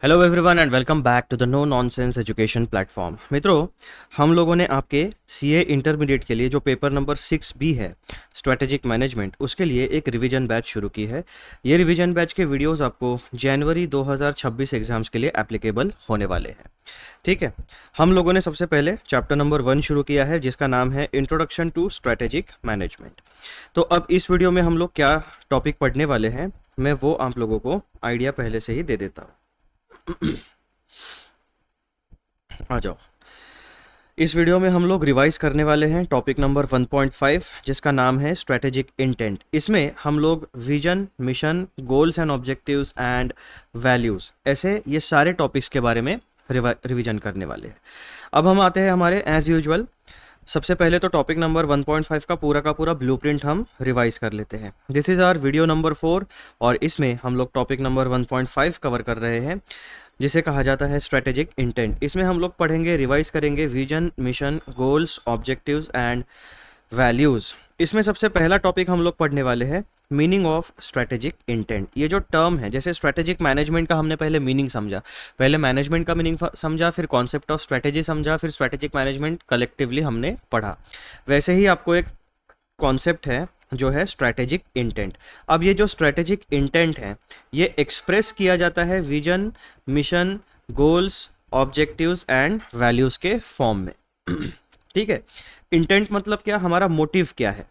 Hello everyone and welcome back to the no nonsense education platform. मित्रों, हम लोगों ने आपके सीए इंटरमीडिएट के लिए जो पेपर नंबर 6B है, स्ट्रेटेजिक मैनेजमेंट, उसके लिए एक रिवीजन बैच शुरू की है। ये रिवीजन बैच के वीडियोस आपको जनवरी 2026 एग्जाम्स के लिए एप्लीकेबल होने वाले हैं। ठीक है, हम लोगों ने सबसे पहले चैप्टर नंबर 1 शुरू किया है, जिसका नाम है इंट्रोडक्शन टू स्ट्रेटेजिक मैनेजमेंट। तो अब इस वीडियो में हम लोग क्या टॉपिक पढ़ने वाले हैं, मैं वो आप लोगों को आइडिया पहले से ही दे देता हूँ। आ जाओ। इस वीडियो में हम लोग रिवाइज करने वाले हैं टॉपिक नंबर 1.5, जिसका नाम है स्ट्रेटेजिक इंटेंट। इसमें हम लोग vision, mission, goals and objectives and values, ऐसे ये सारे टॉपिक्स के बारे में रिवीजन करने वाले हैं। अब हम आते हैं हमारे एज यूजुअल। सबसे पहले तो टॉपिक नंबर 1.5 का पूरा ब्लूप्रिंट हम रिवाइज कर लेते हैं। This is our video number 4 और इसमें हम लोग टॉपिक नंबर 1.5 कवर कर रहे हैं, जिसे कहा जाता है स्ट्रेटेजिक इंटेंट। इसमें हम लोग पढ़ेंगे, रिवाइज करेंगे vision, mission, goals, objectives and values. इसमें सबसे पहला टॉपिक हम लोग पढ़ने वाले हैं मीनिंग ऑफ स्ट्रेटेजिक इंटेंट। ये जो टर्म है, जैसे स्ट्रेटेजिक मैनेजमेंट का हमने पहले मीनिंग समझा, पहले मैनेजमेंट का मीनिंग समझा, फिर कॉन्सेप्ट ऑफ स्ट्रेटेजी समझा, फिर स्ट्रेटेजिक मैनेजमेंट कलेक्टिवली हमने पढ़ा। वैसे ही आपको एक कॉन्सेप्ट है जो है स्ट्रेटेजिक इंटेंट। अब ये जो स्ट्रेटेजिक इंटेंट है, ये एक्सप्रेस किया जाता है vision, mission, goals, objectives and values के फॉर्म में। ठीक है, इंटेंट मतलब क्या, हमारा मोटिव क्या है।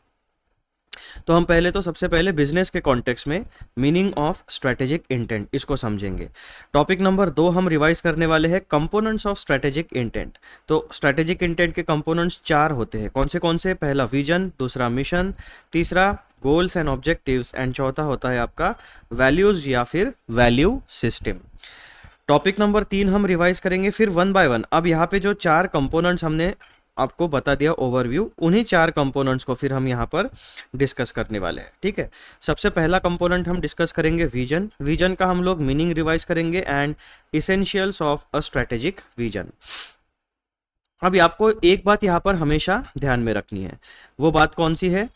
तो हम पहले तो सबसे पहले बिजनेस के कॉन्टेक्स्ट में मीनिंग ऑफ स्ट्रेटेजिक इंटेंट, इसको समझेंगे। टॉपिक नंबर 2 हम रिवाइज करने वाले हैं कंपोनेंट्स ऑफ स्ट्रेटेजिक इंटेंट। तो स्ट्रेटेजिक इंटेंट के कंपोनेंट्स 4 होते हैं। कौन से? पहला विजन, दूसरा मिशन, तीसरा गोल्स एंड ऑब्जेक्टिव्स एंड चौथा होता है आपका वैल्यूज या फिर वैल्यू सिस्टम। टॉपिक नंबर 3 हम रिवाइज करेंगे फिर 1 बाय 1। अब यहाँ पे जो 4 कंपोनेंट्स हमने आपको बता दिया ओवरव्यू, उन्हीं 4 कंपोनेंट्स को फिर हम यहाँ पर डिस्कस करने वाले हैं। ठीक है, सबसे पहला कंपोनेंट हम डिस्कस करेंगे विजन। विजन का हम लोग मीनिंग रिवाइज करेंगे and essentials of a strategic vision. अब आपको एक बात यहाँ पर हमेशा ध्यान में रखनी है। वो बात कौन सी है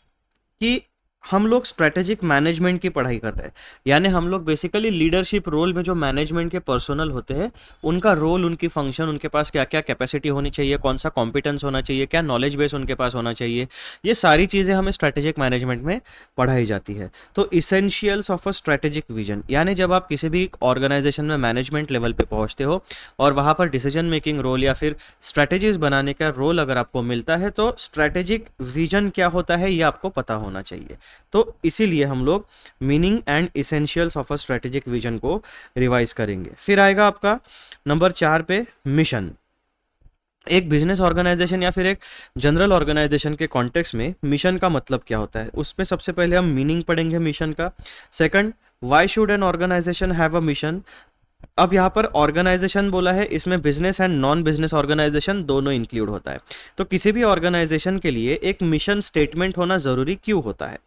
कि हम लोग स्ट्रेटेजिक मैनेजमेंट की पढ़ाई कर रहे हैं, यानी हम लोग बेसिकली लीडरशिप रोल में जो मैनेजमेंट के पर्सनल होते हैं, उनका रोल, उनकी फंक्शन, उनके पास क्या क्या कैपेसिटी होनी चाहिए, कौन सा कॉम्पिटेंस होना चाहिए, क्या नॉलेज बेस उनके पास होना चाहिए, ये सारी चीज़ें हमें स्ट्रेटेजिक मैनेजमेंट में पढ़ाई जाती है। तो essentials of a strategic vision, यानी जब आप किसी भी ऑर्गेनाइजेशन में मैनेजमेंट लेवल पे पहुंचते हो और वहाँ पर डिसीजन मेकिंग रोल या फिर स्ट्रेटेजीज बनाने का रोल अगर आपको मिलता है, तो स्ट्रेटेजिक विजन क्या होता है ये आपको पता होना चाहिए। तो इसीलिए हम लोग meaning and essentials of a strategic vision को रिवाइज करेंगे। फिर आएगा आपका नंबर 4 पे मिशन। एक बिजनेस ऑर्गेनाइजेशन या फिर एक जनरल ऑर्गेनाइजेशन के कॉन्टेक्स्ट में मिशन का मतलब क्या होता है, उसमें सबसे पहले हम मीनिंग पढ़ेंगे मिशन का। Second, why should an organisation have a mission. अब यहाँ पर ऑर्गेनाइजेशन बोला है, इसमें business and non business organisation दोनों इंक्लूड होता है। तो किसी भी ऑर्गेनाइजेशन के लिए एक मिशन स्टेटमेंट होना जरूरी क्यों होता है।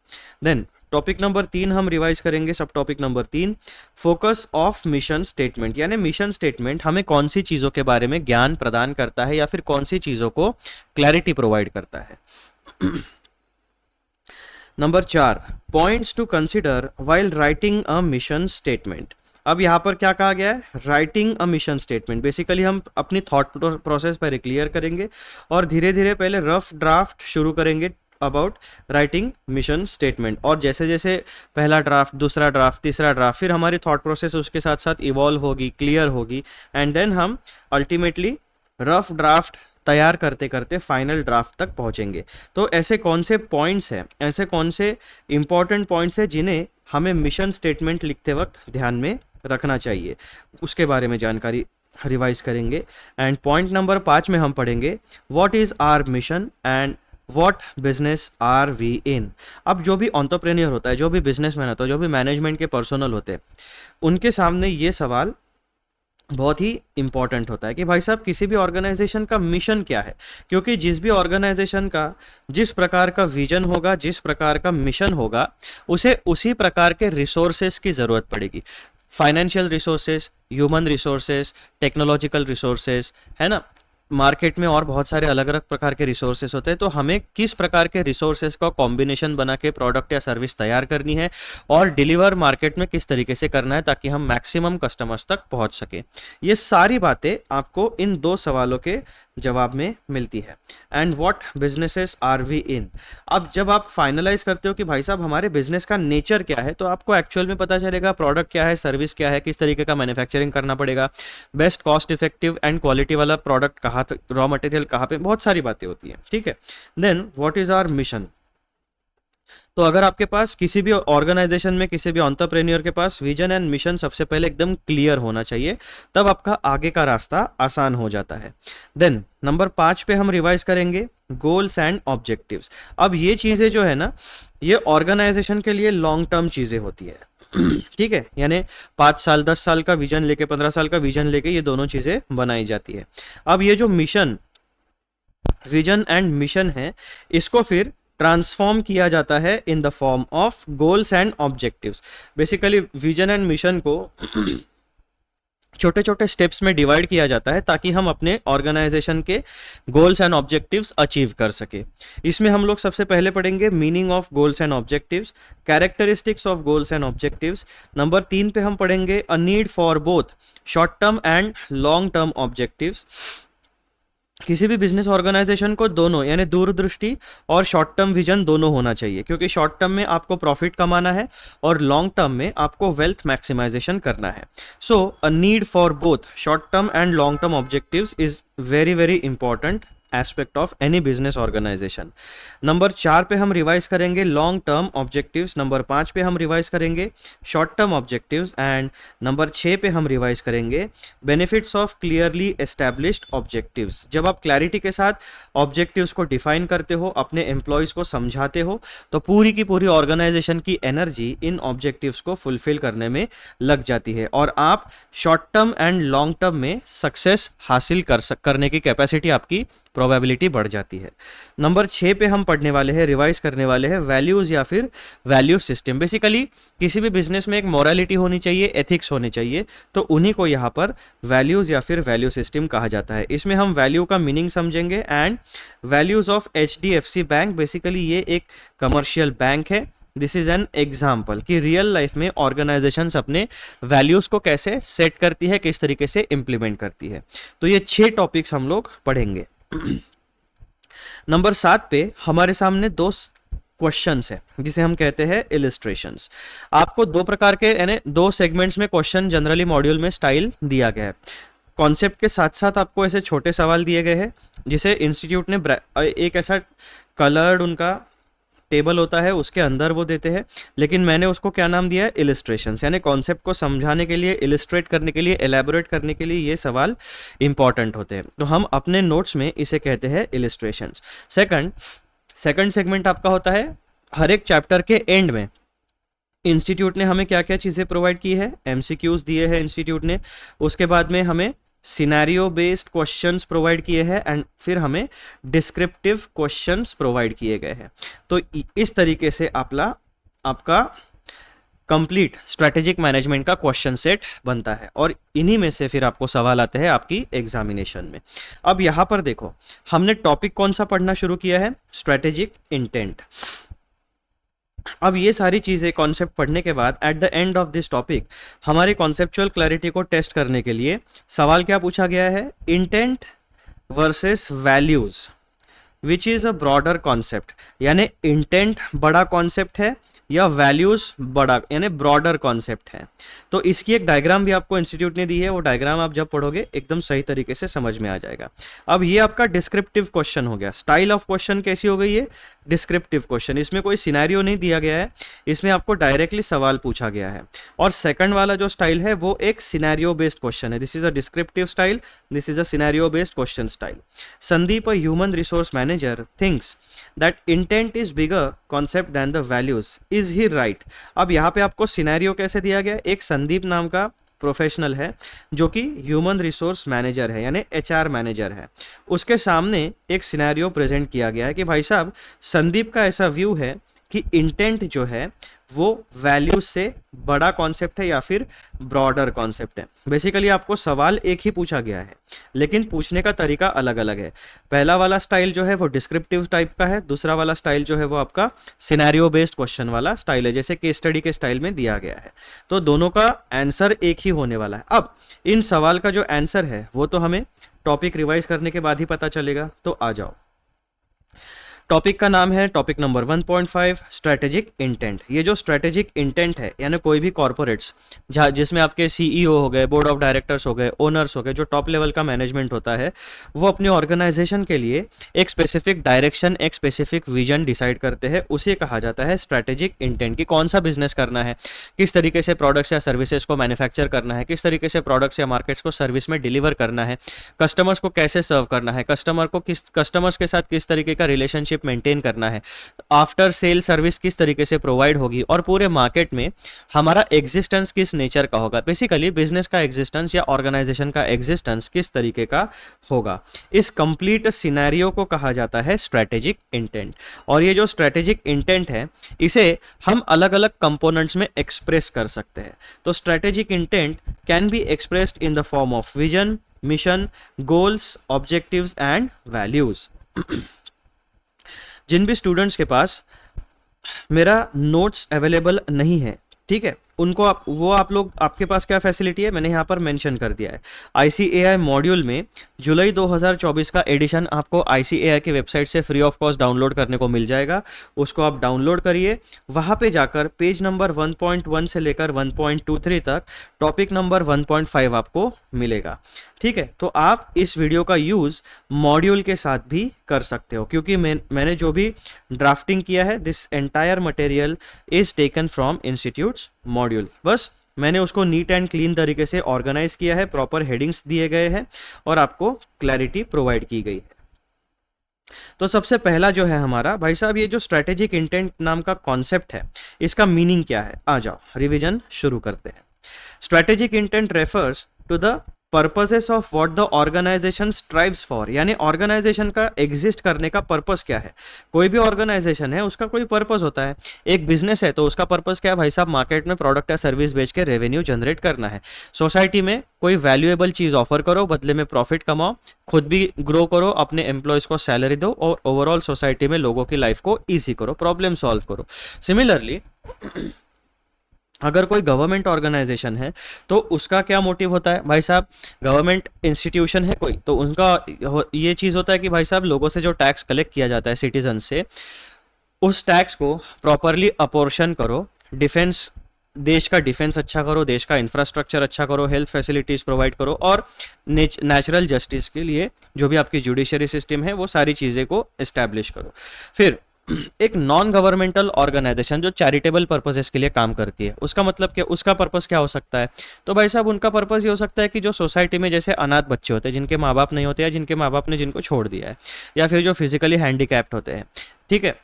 देन टॉपिक नंबर 3 हम रिवाइज करेंगे। सब topic number 3, focus of mission statement, यानी मिशन स्टेटमेंट हमें कौन सी चीज़ों के बारे में ज्ञान प्रदान करता है या फिर कौन सी चीज़ों को क्लैरिटी प्रोवाइड करता है। Number 4, points to consider while writing a mission statement. अब यहाँ पर क्या कहा गया है, writing a mission statement. Basically हम अपनी थॉट प्रोसेस पर क्लियर करेंगे और धीरे धीरे पहले रफ ड्राफ्ट शुरू करेंगे अबाउट राइटिंग मिशन स्टेटमेंट, और जैसे जैसे पहला ड्राफ्ट, दूसरा ड्राफ्ट, तीसरा ड्राफ्ट, फिर हमारी थॉट प्रोसेस उसके साथ साथ इवॉल्व होगी, क्लियर होगी, एंड देन हम अल्टीमेटली रफ ड्राफ्ट तैयार करते करते फाइनल ड्राफ्ट तक पहुंचेंगे। तो ऐसे कौन से पॉइंट्स हैं, ऐसे कौन से इंपॉर्टेंट पॉइंट्स हैं जिन्हें हमें मिशन स्टेटमेंट लिखते वक्त ध्यान में रखना चाहिए, उसके बारे में जानकारी रिवाइज करेंगे। एंड पॉइंट नंबर 5 में हम पढ़ेंगे what is our mission and what business are we in. अब जो भी एंटरप्रेन्योर होता है, जो भी बिजनेसमैन होता है, जो भी मैनेजमेंट के पर्सनल होते हैं, उनके सामने ये सवाल बहुत ही इंपॉर्टेंट होता है कि भाई साहब किसी भी ऑर्गेनाइजेशन का मिशन क्या है। क्योंकि जिस भी ऑर्गेनाइजेशन का जिस प्रकार का विजन होगा, जिस प्रकार का मिशन होगा, उसे उसी प्रकार के रिसोर्सेस की ज़रूरत पड़ेगी। Financial resources, human resources, technological resources, है ना, मार्केट में और बहुत सारे अलग अलग प्रकार के रिसोर्सेस होते हैं, तो हमें किस प्रकार के रिसोर्सेस का कॉम्बिनेशन बना के प्रोडक्ट या सर्विस तैयार करनी है और डिलीवर मार्केट में किस तरीके से करना है ताकि हम मैक्सिमम कस्टमर्स तक पहुंच सके। ये सारी बातें आपको इन 2 सवालों के जवाब में मिलती है। And what businesses are we in. अब जब आप फाइनलाइज करते हो कि भाई साहब हमारे बिजनेस का नेचर क्या है, तो आपको एक्चुअल में पता चलेगा प्रोडक्ट क्या है, सर्विस क्या है, किस तरीके का मैन्युफैक्चरिंग करना पड़ेगा, best cost effective and quality वाला प्रोडक्ट कहाँ पे, रॉ मटेरियल कहाँ पे, बहुत सारी बातें होती हैं, ठीक है। Then what is our mission. तो अगर आपके पास किसी भी ऑर्गेनाइजेशन में, किसी भी एंटरप्रेन्योर के पास विजन एंड मिशन सबसे पहले एकदम क्लियर होना चाहिए, तब आपका आगे का रास्ता आसान हो जाता है। देन नंबर 5 पे हम रिवाइज करेंगे गोल्स एंड ऑब्जेक्टिव्स। अब ये चीजें जो है ना, ये ऑर्गेनाइजेशन के लिए लॉन्ग टर्म चीजें होती है ठीक है, यानी 5 साल 10 साल का विजन लेके, 15 साल का विजन लेके ये दोनों चीजें बनाई जाती है। अब ये जो मिशन, विजन एंड मिशन है, इसको फिर ट्रांसफॉर्म किया जाता है इन the form of goals and objectives. Basically vision and mission को छोटे छोटे स्टेप्स में डिवाइड किया जाता है ताकि हम अपने ऑर्गेनाइजेशन के गोल्स एंड ऑब्जेक्टिव्स अचीव कर सके। इसमें हम लोग सबसे पहले पढ़ेंगे meaning of goals and objectives, characteristics of goals and objectives. Number 3 पे हम पढ़ेंगे अ need for both short term and long term objectives. किसी भी बिजनेस ऑर्गेनाइजेशन को दोनों यानी दूरदृष्टि और शॉर्ट टर्म विजन दोनों होना चाहिए, क्योंकि शॉर्ट टर्म में आपको प्रॉफिट कमाना है और लॉन्ग टर्म में आपको वेल्थ मैक्सिमाइजेशन करना है। So a need for both short term and long term objectives is very very important aspect of any business organization. Number 4 पे हम रिवाइज करेंगे लॉन्ग टर्म ऑब्जेक्टिव्स, नंबर 5 पे हम रिवाइज करेंगे short term objectives and number 6 पे हम revise करेंगे benefits of clearly established objectives. जब आप क्लैरिटी के साथ ऑब्जेक्टिव्स को डिफाइन करते हो, अपने एम्प्लॉयज को समझाते हो, तो पूरी की पूरी ऑर्गेनाइजेशन की एनर्जी इन ऑब्जेक्टिव्स को फुलफिल करने में लग जाती है और आप short term and long term में सक्सेस हासिल करने की कैपेसिटी, आपकी प्रोबेबिलिटी बढ़ जाती है। नंबर 6 पे हम पढ़ने वाले हैं, रिवाइज करने वाले हैं वैल्यूज या फिर वैल्यू सिस्टम। बेसिकली किसी भी बिजनेस में एक मोरालिटी होनी चाहिए, एथिक्स होने चाहिए, तो उन्हीं को यहाँ पर वैल्यूज या फिर वैल्यू सिस्टम कहा जाता है। इसमें हम वैल्यू का मीनिंग समझेंगे and values of HDFC bank. Basically ये एक कमर्शियल बैंक है। दिस इज एन एग्जाम्पल कि रियल लाइफ में ऑर्गेनाइजेशंस अपने वैल्यूज को कैसे सेट करती है, किस तरीके से इंप्लीमेंट करती है। तो ये 6 टॉपिक्स हम लोग पढ़ेंगे। नंबर 7 पे हमारे सामने 2 क्वेश्चंस है जिसे हम कहते हैं इलिस्ट्रेशंस। आपको 2 प्रकार के यानी 2 सेगमेंट्स में क्वेश्चन जनरली मॉड्यूल में स्टाइल दिया गया है। कॉन्सेप्ट के साथ साथ आपको ऐसे छोटे सवाल दिए गए हैं जिसे इंस्टीट्यूट ने एक ऐसा कलर्ड उनका टेबल होता है उसके अंदर वो देते हैं, लेकिन मैंने उसको क्या नाम दिया है, इलिस्ट्रेशंस, यानी कॉन्सेप्ट को समझाने के लिए, इलिस्ट्रेट करने के लिए, एलैबोरेट करने के लिए ये सवाल इंपॉर्टेंट होते हैं। तो हम अपने नोट्स में इसे कहते हैं इलिस्ट्रेशंस। सेकंड सेगमेंट आपका होता है हर एक चैप्टर के एंड में इंस्टीट्यूट ने हमें क्या क्या चीज़ें प्रोवाइड की है, MCQs दिए हैं इंस्टीट्यूट ने, उसके बाद में हमें सिनेरियो बेस्ड क्वेश्चंस प्रोवाइड किए हैं एंड फिर हमें डिस्क्रिप्टिव क्वेश्चंस प्रोवाइड किए गए हैं। तो इस तरीके से आपका कंप्लीट स्ट्रेटेजिक मैनेजमेंट का क्वेश्चन सेट बनता है और इन्हीं में से फिर आपको सवाल आते हैं आपकी एग्जामिनेशन में। अब यहाँ पर देखो, हमने टॉपिक कौन सा पढ़ना शुरू किया है, स्ट्रेटेजिक इंटेंट। अब ये सारी चीज़ें कॉन्सेप्ट पढ़ने के बाद at the end of this topic हमारी कॉन्सेप्चुअल क्लैरिटी को टेस्ट करने के लिए सवाल क्या पूछा गया है, intent versus values which is a broader concept. यानी इंटेंट बड़ा कॉन्सेप्ट है या वैल्यूज बड़ा यानी ब्रॉडर कॉन्सेप्ट है। तो इसकी एक डायग्राम भी आपको इंस्टीट्यूट ने दी है, वो डायग्राम आप जब पढ़ोगे एकदम सही तरीके से समझ में आ जाएगा। अब ये आपका डिस्क्रिप्टिव क्वेश्चन हो गया। स्टाइल ऑफ क्वेश्चन कैसी हो गई है, डिस्क्रिप्टिव क्वेश्चन। इसमें कोई सिनेरियो नहीं दिया गया है, इसमें आपको डायरेक्टली सवाल पूछा गया है। और सेकंड वाला जो स्टाइल है वो एक सिनेरियो बेस्ड क्वेश्चन है। This is a descriptive style, this is a scenario based question style. Sandeep, a human resource manager, thinks that intent is bigger concept than the values, is he right. अब यहाँ पे आपको scenario कैसे दिया गया, एक संदीप नाम का प्रोफेशनल है जो कि ह्यूमन रिसोर्स मैनेजर है यानी HR मैनेजर है, उसके सामने एक सिनेरियो प्रेजेंट किया गया है कि भाई साहब संदीप का ऐसा व्यू है कि इंटेंट जो है वो वैल्यूज से बड़ा कॉन्सेप्ट है या फिर ब्रॉडर कॉन्सेप्ट है। बेसिकली आपको सवाल एक ही पूछा गया है, लेकिन पूछने का तरीका अलग अलग है। पहला वाला स्टाइल जो है वो डिस्क्रिप्टिव टाइप का है, दूसरा वाला स्टाइल जो है वो आपका सिनेरियो बेस्ड क्वेश्चन वाला स्टाइल है, जैसे केस स्टडी के स्टाइल में दिया गया है। तो दोनों का आंसर एक ही होने वाला है। अब इन सवाल का जो आंसर है वो तो हमें टॉपिक रिवाइज करने के बाद ही पता चलेगा। तो आ जाओ, टॉपिक का नाम है टॉपिक नंबर 1.5 स्ट्रेटेजिक इंटेंट। ये जो स्ट्रेटेजिक इंटेंट है, यानी कोई भी कॉर्पोरेट्स जिसमें आपके सीईओ हो गए, बोर्ड ऑफ डायरेक्टर्स हो गए, ओनर्स हो गए, जो टॉप लेवल का मैनेजमेंट होता है, वो अपने ऑर्गेनाइजेशन के लिए एक स्पेसिफिक डायरेक्शन, एक स्पेसिफिक विजन डिसाइड करते हैं। उसे कहा जाता है स्ट्रेटेजिक इंटेंट। कि कौन सा बिजनेस करना है, किस तरीके से प्रोडक्ट्स या सर्विसेज को मैन्युफैक्चर करना है, किस तरीके से प्रोडक्ट्स या मार्केट्स को सर्विस में डिलीवर करना है, कस्टमर्स को कैसे सर्व करना है, कस्टमर्स के साथ किस तरीके का रिलेशनशिप मेंटेन करना है, आफ्टर सेल सर्विस किस तरीके से प्रोवाइड होगी, और पूरे मार्केट में हमारा एग्जिस्टेंस किस नेचर का होगा। बेसिकली बिजनेस का एग्जिस्टेंस या ऑर्गेनाइजेशन का एग्जिस्टेंस किस तरीके का होगा। इस कंप्लीट सिनेरियो को कहा जाता है स्ट्रेटेजिक इंटेंट। और ये जो स्ट्रेटेजिक इंटेंट है, इसे हम अलग अलग कंपोनेंट्स में एक्सप्रेस कर सकते हैं। तो strategic intent can be expressed in the form of vision, mission, goals, objectives and values. जिन भी स्टूडेंट्स के पास मेरा नोट्स अवेलेबल नहीं है, ठीक है, उनको आप लोग, आपके पास क्या फैसिलिटी है मैंने यहाँ पर मेंशन कर दिया है। ICAI मॉड्यूल में जुलाई 2024 का एडिशन आपको ICAI की वेबसाइट से फ्री ऑफ कॉस्ट डाउनलोड करने को मिल जाएगा। उसको आप डाउनलोड करिए, वहाँ पे जाकर पेज नंबर 1.1 से लेकर 1.23 तक टॉपिक नंबर 1.5 आपको मिलेगा। ठीक है, तो आप इस वीडियो का यूज़ मॉड्यूल के साथ भी कर सकते हो, क्योंकि मैंने जो भी ड्राफ्टिंग किया है, this entire material is taken from institutes module. बस मैंने उसको नीट एंड क्लीन तरीके से ऑर्गेनाइज किया है, प्रॉपर हेडिंग्स दिए गए हैं और आपको क्लैरिटी प्रोवाइड की गई है। तो सबसे पहला जो है हमारा भाई साहब, ये जो स्ट्रेटेजिक इंटेंट नाम का कॉन्सेप्ट है, इसका मीनिंग क्या है। आ जाओ रिवीजन शुरू करते हैं। Strategic intent refers to the purposes of what the organisation strives for, यानी ऑर्गेनाइजेशन का एग्जिस्ट करने का पर्पस क्या है। कोई भी ऑर्गेनाइजेशन है, उसका कोई पर्पस होता है। एक बिजनेस है तो उसका पर्पस क्या है भाई साहब, मार्केट में प्रोडक्ट या सर्विस बेच के रेवेन्यू जनरेट करना है। सोसाइटी में कोई वैल्यूएबल चीज ऑफर करो, बदले में प्रॉफिट कमाओ, खुद भी ग्रो करो, अपने एम्प्लॉयज को सैलरी दो और ओवरऑल सोसाइटी में लोगों की लाइफ को ईजी करो, प्रॉब्लम सॉल्व करो। सिमिलरली अगर कोई गवर्नमेंट ऑर्गेनाइजेशन है तो उसका क्या मोटिव होता है भाई साहब, गवर्नमेंट इंस्टीट्यूशन है कोई, तो उनका ये चीज़ होता है कि भाई साहब लोगों से जो टैक्स कलेक्ट किया जाता है सिटीजन से, उस टैक्स को प्रॉपरली अपोर्शन करो, डिफेंस, देश का डिफेंस अच्छा करो, देश का इंफ्रास्ट्रक्चर अच्छा करो, हेल्थ फैसिलिटीज़ प्रोवाइड करो, और नेचुरल जस्टिस के लिए जो भी आपकी जुडिशरी सिस्टम है वो सारी चीज़ें को इस्टेब्लिश करो। फिर एक नॉन गवर्नमेंटल ऑर्गेनाइजेशन जो चैरिटेबल पर्पसेस के लिए काम करती है, उसका मतलब क्या, उसका पर्पस क्या हो सकता है। तो भाई साहब उनका पर्पस ये हो सकता है कि जो सोसाइटी में जैसे अनाथ बच्चे होते हैं, जिनके माँ बाप नहीं होते या जिनके माँ बाप ने जिनको छोड़ दिया है, या फिर जो फिजिकली हैंडीकैप्ड होते हैं, ठीक है,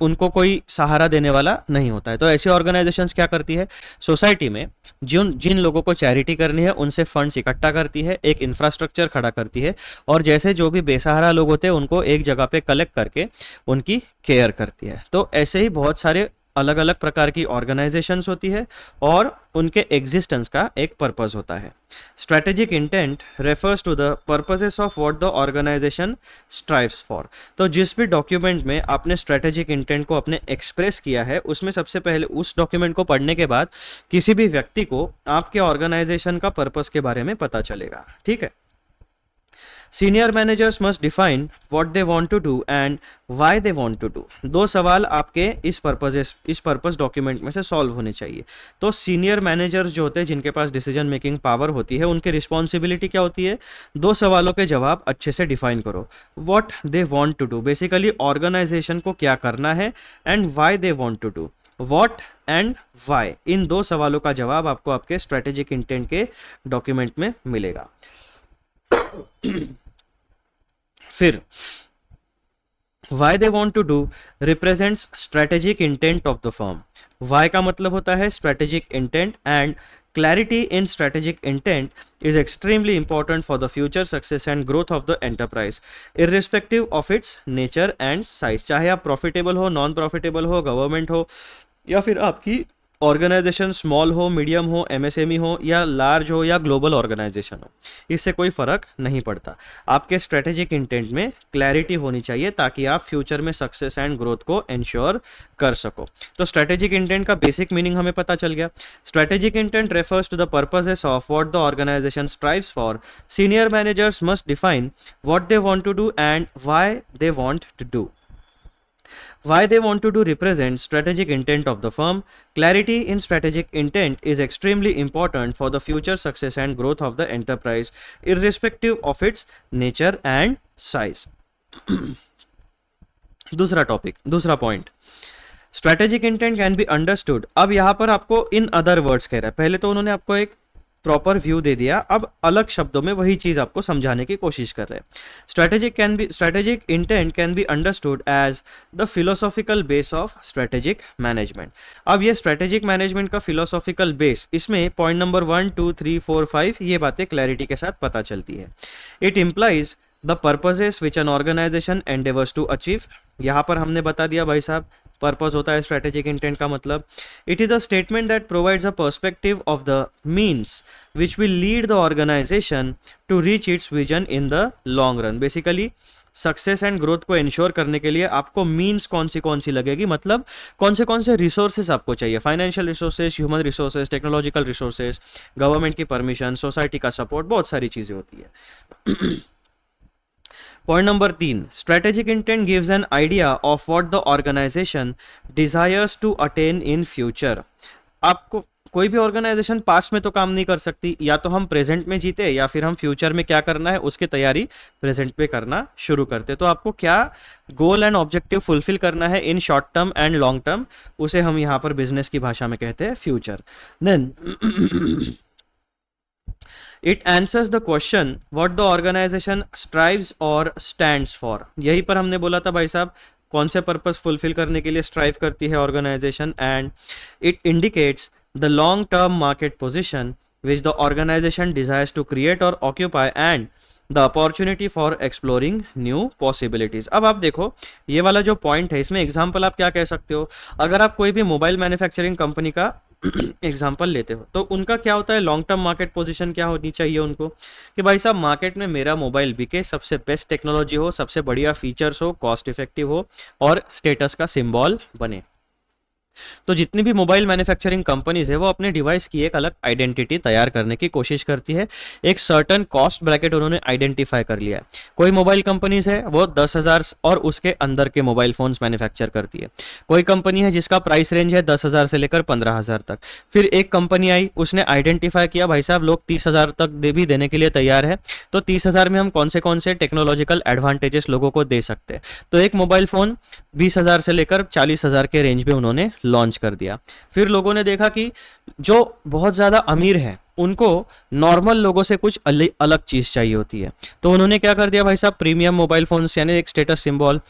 उनको कोई सहारा देने वाला नहीं होता है। तो ऐसी ऑर्गेनाइजेशंस क्या करती है, सोसाइटी में जिन लोगों को चैरिटी करनी है उनसे फंड्स इकट्ठा करती है, एक इंफ्रास्ट्रक्चर खड़ा करती है, और जैसे जो भी बेसहारा लोग होते हैं उनको एक जगह पे कलेक्ट करके उनकी केयर करती है। तो ऐसे ही बहुत सारे अलग अलग प्रकार की ऑर्गेनाइजेशंस होती है और उनके एग्जिस्टेंस का एक पर्पस होता है। Strategic intent refers to the purposes of what the organisation strives for. तो जिस भी डॉक्यूमेंट में आपने स्ट्रेटेजिक इंटेंट को अपने एक्सप्रेस किया है, उसमें सबसे पहले उस डॉक्यूमेंट को पढ़ने के बाद किसी भी व्यक्ति को आपके ऑर्गेनाइजेशन का पर्पस के बारे में पता चलेगा। ठीक है, senior managers must define what they want to do and why they want to do. दो सवाल आपके इस पर्पस डॉक्यूमेंट में से सॉल्व होने चाहिए। तो सीनियर मैनेजर्स जो होते हैं, जिनके पास डिसीजन मेकिंग पावर होती है, उनकी रिस्पॉन्सिबिलिटी क्या होती है, दो सवालों के जवाब अच्छे से डिफाइन करो। What they want to do, basically organization को क्या करना है, and why they want to do, what and why, इन दो सवालों का जवाब आपको आपके स्ट्रेटेजिक इंटेंट के डॉक्यूमेंट में मिलेगा। फिर why they want to do represents strategic intent of the firm। Why का मतलब होता है strategic intent, and clarity in strategic intent is extremely important for the future success and growth of the enterprise irrespective of its nature and size। चाहे आप profitable हो, non profitable हो, government हो, या फिर आपकी ऑर्गेनाइजेशन स्मॉल हो, medium हो, एमएसएमई हो, या लार्ज हो, या ग्लोबल ऑर्गेनाइजेशन हो, इससे कोई फर्क नहीं पड़ता। आपके स्ट्रेटेजिक इंटेंट में क्लैरिटी होनी चाहिए ताकि आप फ्यूचर में सक्सेस एंड ग्रोथ को इंश्योर कर सको। तो स्ट्रेटेजिक इंटेंट का बेसिक मीनिंग हमें पता चल गया। Strategic intent refers to the purposes of what the organisation strives for. Senior managers must define what they want to do and why they want to do. Why they want to do represent strategic intent of the firm. Clarity in strategic intent is extremely important for the future success and growth of the enterprise, irrespective of its nature and size. दूसरा point, strategic intent can be understood. अब यहां पर आपको in other words कह रहा है, पहले तो उन्होंने आपको एक प्रॉपर व्यू दे दिया, अब अलग शब्दों में वही चीज आपको समझाने की कोशिश कर रहे हैं। Strategic intent can be understood as the philosophical base of strategic management. अब ये स्ट्रेटेजिक मैनेजमेंट का फिलोसॉफिकल बेस, इसमें पॉइंट नंबर 1, 2, 3, 4, 5 ये बातें क्लैरिटी के साथ पता चलती है। It implies the purposes which an organisation endeavours to achieve. यहां पर हमने बता दिया भाई साहब, पर्पस होता है स्ट्रेटेजिक इंटेंट का मतलब। It is a statement that provides a perspective of the means which will lead the organisation to reach its vision in the long run. Basically success and growth को ensure करने के लिए आपको means कौन सी लगेगी, मतलब कौन से रिसोर्सेज आपको चाहिए, financial resources, human resources, technological resources, government की परमिशन, सोसाइटी का सपोर्ट, बहुत सारी चीजें होती है। Point number 3, strategic intent gives an idea of what the organisation desires to attain in future. आपको कोई भी ऑर्गेनाइजेशन पास्ट में तो काम नहीं कर सकती, या तो हम प्रेजेंट में जीते या फिर हम फ्यूचर में क्या करना है उसकी तैयारी प्रेजेंट पे करना शुरू करते। तो आपको क्या गोल एंड ऑब्जेक्टिव फुलफिल करना है in short term and long term, उसे हम यहाँ पर बिजनेस की भाषा में कहते हैं future. Then It answers the question what the organization strives or stands for। यही पर हमने बोला था भाई साहब, कौन से पर्पस फुलफिल करने के लिए स्ट्राइव करती है organization, and it indicates the long term market position which the organisation desires to create और occupy and the opportunity for exploring new possibilities. अब आप देखो ये वाला जो पॉइंट है, इसमें एग्जाम्पल आप क्या कह सकते हो, अगर आप कोई भी मोबाइल मैन्युफैक्चरिंग कंपनी का एग्जाम्पल लेते हो तो उनका क्या होता है, लॉन्ग टर्म मार्केट पोजीशन क्या होनी चाहिए उनको, कि भाई साहब मार्केट में मेरा मोबाइल बिके, सबसे बेस्ट टेक्नोलॉजी हो, सबसे बढ़िया फीचर्स हो, कॉस्ट इफेक्टिव हो और स्टेटस का सिंबल बने। तो जितनी भी मोबाइल मैन्युफैक्चरिंग कंपनीज है वो अपने डिवाइस की एक अलग आइडेंटिटी तैयार करने की कोशिश करती है। एक सर्टन कॉस्ट ब्रैकेट उन्होंने आइडेंटिफाई कर लिया है। कोई मोबाइल कंपनीज है वो 10,000 और उसके अंदर के मोबाइल फोन्स मैन्युफैक्चर करती है। कोई कंपनी है जिसका प्राइस रेंज है 10,000 से लेकर 15,000 तक। फिर एक कंपनी आई, उसने आइडेंटिफाई किया भाई साहब लोग 30,000 तक भी देने के लिए तैयार है, तो 30,000 में हम कौन से टेक्नोलॉजिकल एडवांटेजेस लोगों को दे सकते हैं। तो एक मोबाइल फोन 20,000 से लेकर 40,000 के रेंज में उन्होंने लॉन्च कर दिया। फिर लोगों ने देखा कि जो बहुत ज्यादा अमीर हैं उनको नॉर्मल लोगों से कुछ अलग चीज चाहिए होती है, तो उन्होंने क्या कर दिया भाई साहब, प्रीमियम मोबाइल फोन्स यानी एक स्टेटस सिंबल।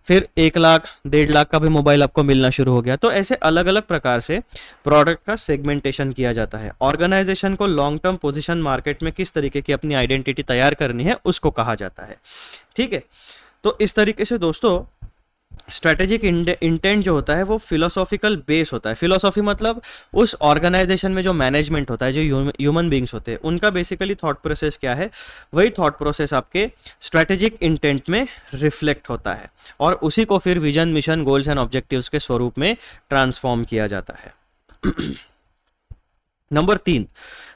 फिर 1 लाख 1.5 लाख का भी मोबाइल आपको मिलना शुरू हो गया। तो ऐसे अलग अलग प्रकार से प्रोडक्ट का सेगमेंटेशन किया जाता है। ऑर्गेनाइजेशन को लॉन्ग टर्म पोजीशन मार्केट में किस तरीके की अपनी आइडेंटिटी तैयार करनी है उसको कहा जाता है। ठीक है, तो इस तरीके से दोस्तों स्ट्रेटेजिक इंटेंट जो होता है वो फिलोसॉफिकल बेस होता है। फिलोसॉफी मतलब उस ऑर्गेनाइजेशन में जो मैनेजमेंट होता है, जो ह्यूमन बींग्स होते हैं, उनका बेसिकली थॉट प्रोसेस क्या है, वही थॉट प्रोसेस आपके स्ट्रेटेजिक इंटेंट में रिफ्लेक्ट होता है और उसी को फिर vision, mission, goals and objectives के स्वरूप में ट्रांसफॉर्म किया जाता है। Number 3,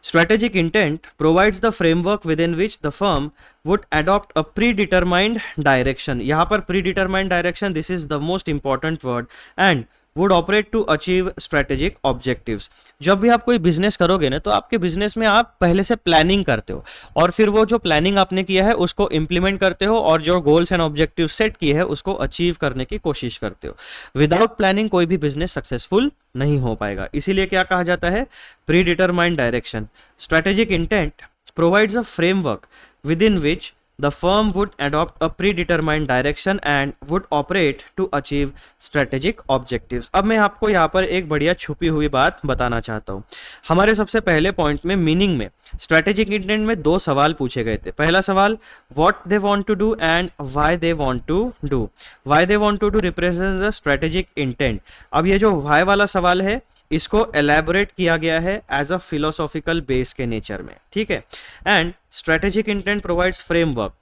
strategic intent provides the framework within which the firm would adopt a predetermined direction। यहाँ पर predetermined direction, this is the most important word, and would operate to achieve strategic objectives। जब भी आप कोई business करोगे ना तो आपके बिजनेस में आप पहले से प्लानिंग करते हो और फिर वो जो प्लानिंग आपने किया है उसको इम्प्लीमेंट करते हो और जो गोल्स एंड ऑब्जेक्टिव सेट किए हैं उसको अचीव करने की कोशिश करते हो। विदाउट प्लानिंग कोई भी बिजनेस सक्सेसफुल नहीं हो पाएगा। इसीलिए क्या कहा जाता है, pre determined direction. Strategic intent provides a framework with in which the firm would adopt a predetermined direction and would operate to achieve strategic objectives. अब मैं आपको यहाँ पर एक बढ़िया छुपी हुई बात बताना चाहता हूँ. हमारे सबसे पहले पॉइंट में मीनिंग में स्ट्रेटेजिक इंटेंट में दो सवाल पूछे गए थे. पहला सवाल what they want to do and why they want to do. Why they want to do represent the strategic intent. अब ये जो व्हाई वाला सवाल है इसको एलैबोरेट किया गया है एज अ फिलोसॉफिकल बेस के नेचर में. ठीक है. And strategic intent provides framework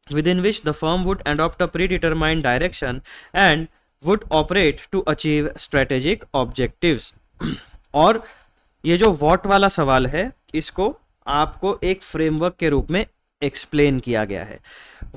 within which the firm would adopt a predetermined direction and would operate to achieve strategic objectives. और ये जो what वाला सवाल है इसको आपको एक फ्रेमवर्क के रूप में एक्सप्लेन किया गया है.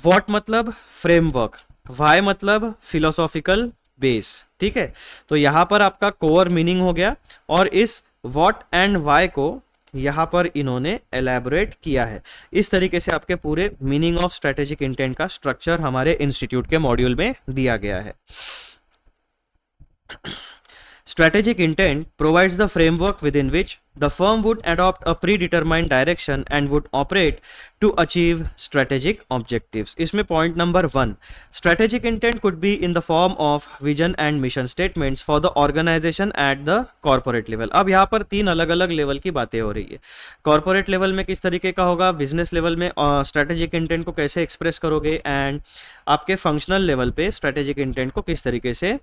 what मतलब फ्रेमवर्क, why मतलब फिलोसॉफिकल बेस. ठीक है. तो यहाँ पर आपका कोर मीनिंग हो गया और इस what एंड why को यहाँ पर इन्होंने एलैबोरेट किया है. इस तरीके से आपके पूरे मीनिंग ऑफ स्ट्रेटेजिक इंटेंट का स्ट्रक्चर हमारे इंस्टीट्यूट के मॉड्यूल में दिया गया है. Strategic intent provides the framework within which the firm would adopt a predetermined direction and would operate to achieve strategic objectives. इसमें point number 1, strategic intent could be in the form of vision and mission statements for the organization at the corporate level. अब यहाँ पर तीन अलग अलग level की बातें हो रही है. कॉर्पोरेट लेवल में किस तरीके का होगा, बिजनेस लेवल में स्ट्रेटेजिक इंटेंट को कैसे एक्सप्रेस करोगे, एंड आपके फंक्शनल लेवल पे स्ट्रेटेजिक इंटेंट को किस तरीके से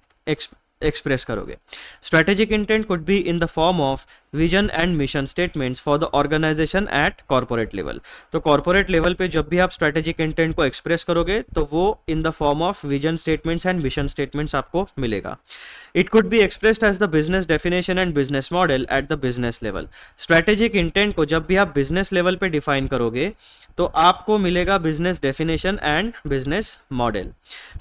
एक्सप्रेस करोगे. Strategic intent could be in the form of vision and mission statements for the organisation at corporate level. तो कॉर्पोरेट लेवल पे जब भी आप स्ट्रेटेजिक इंटेंट को एक्सप्रेस करोगे तो वो in the form of vision statements and mission statements आपको मिलेगा. It could be expressed as the business definition and business model at the business level. Strategic intent को जब भी आप बिजनेस लेवल पे डिफाइन करोगे तो आपको मिलेगा business definition and business model.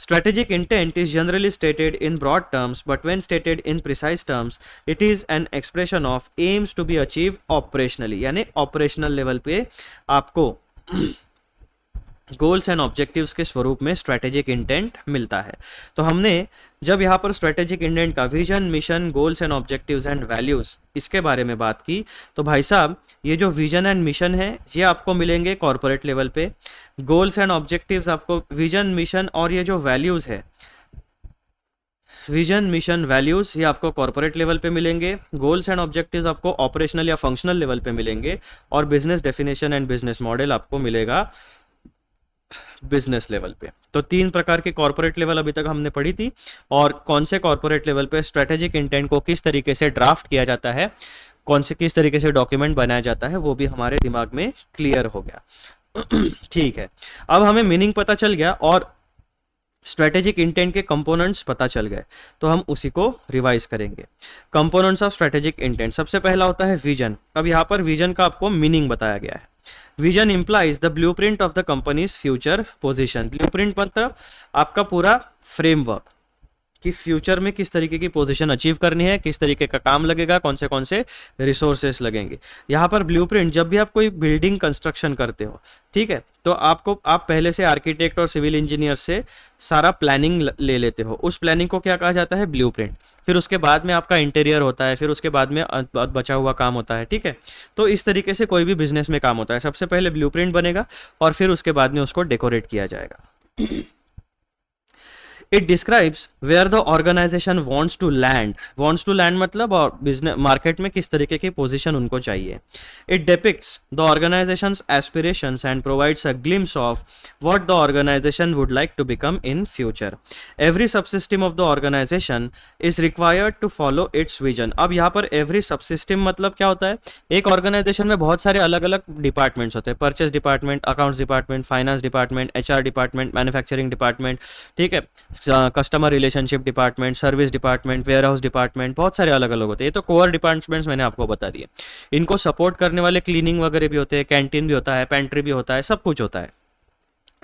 Strategic intent is generally stated in broad terms but when stated in precise terms it is an expression of aims to be achieve operationally. यानी operational level पे आपको goals and objectives के स्वरूप में strategic intent मिलता है. तो हमने जब यहाँ पर स्ट्रेटेजिक इंटेंट का vision, mission, goals and objectives and values इसके बारे में बात की तो भाई साहब ये जो विजन एंड मिशन है ये आपको मिलेंगे कॉर्पोरेट लेवल पे. गोल्स एंड ऑब्जेक्टिव्स आपको विजन, मिशन और ये जो वैल्यूज है विजन, मिशन, वैल्यूज ये आपको कॉर्पोरेट लेवल पे मिलेंगे. गोल्स एंड ऑब्जेक्टिव्स आपको ऑपरेशनल या फंक्शनल लेवल पे मिलेंगे और business definition and business model आपको मिलेगा बिजनेस लेवल पे. तो तीन प्रकार की कॉर्पोरेट लेवल अभी तक हमने पढ़ी थी और कौन से कॉर्पोरेट लेवल पे स्ट्रेटेजिक इंटेंट को किस तरीके से ड्राफ्ट किया जाता है, कौन से किस तरीके से डॉक्यूमेंट बनाया जाता है, वो भी हमारे दिमाग में क्लियर हो गया. ठीक है. अब हमें मीनिंग पता चल गया और स्ट्रेटेजिक इंटेंट के कंपोनेंट्स पता चल गए तो हम उसी को रिवाइज करेंगे. Components of strategic intent. सबसे पहला होता है विजन. अब यहाँ पर विजन का आपको मीनिंग बताया गया है. Vision implies the blueprint of the companies future position. Blueprint मतलब आपका पूरा फ्रेमवर्क कि फ्यूचर में किस तरीके की पोजीशन अचीव करनी है, किस तरीके का काम लगेगा, कौन से रिसोर्सेस लगेंगे. यहाँ पर ब्लूप्रिंट जब भी आप कोई बिल्डिंग कंस्ट्रक्शन करते हो, ठीक है, तो आप पहले से आर्किटेक्ट और सिविल इंजीनियर से सारा प्लानिंग ले लेते हो. उस प्लानिंग को क्या कहा जाता है, ब्लूप्रिंट. फिर उसके बाद में आपका इंटीरियर होता है, फिर उसके बाद में बचा हुआ काम होता है. ठीक है. तो इस तरीके से कोई भी बिजनेस में काम होता है. सबसे पहले ब्लूप्रिंट बनेगा और फिर उसके बाद में उसको डेकोरेट किया जाएगा. It describes where the organization wants to land. Wants to land मतलब और बिजनेस मार्केट में किस तरीके की पोजीशन उनको चाहिए. It depicts the organization's aspirations and provides a glimpse of what the organization would like to become in future. Every subsystem of the organization is required to follow its vision. अब यहाँ पर every subsystem मतलब क्या होता है, एक organisation में बहुत सारे अलग अलग डिपार्टमेंट्स होते हैं. Purchase department, accounts department, finance department, HR department, manufacturing department, ठीक है, customer relationship department, service department, warehouse department, बहुत सारे अलग अलग होते हैं. ये तो कोर डिपार्टमेंट्स मैंने आपको बता दिए. इनको सपोर्ट करने वाले क्लीनिंग वगैरह भी होते हैं, कैंटीन भी होता है, पेंट्री भी होता है, सब कुछ होता है.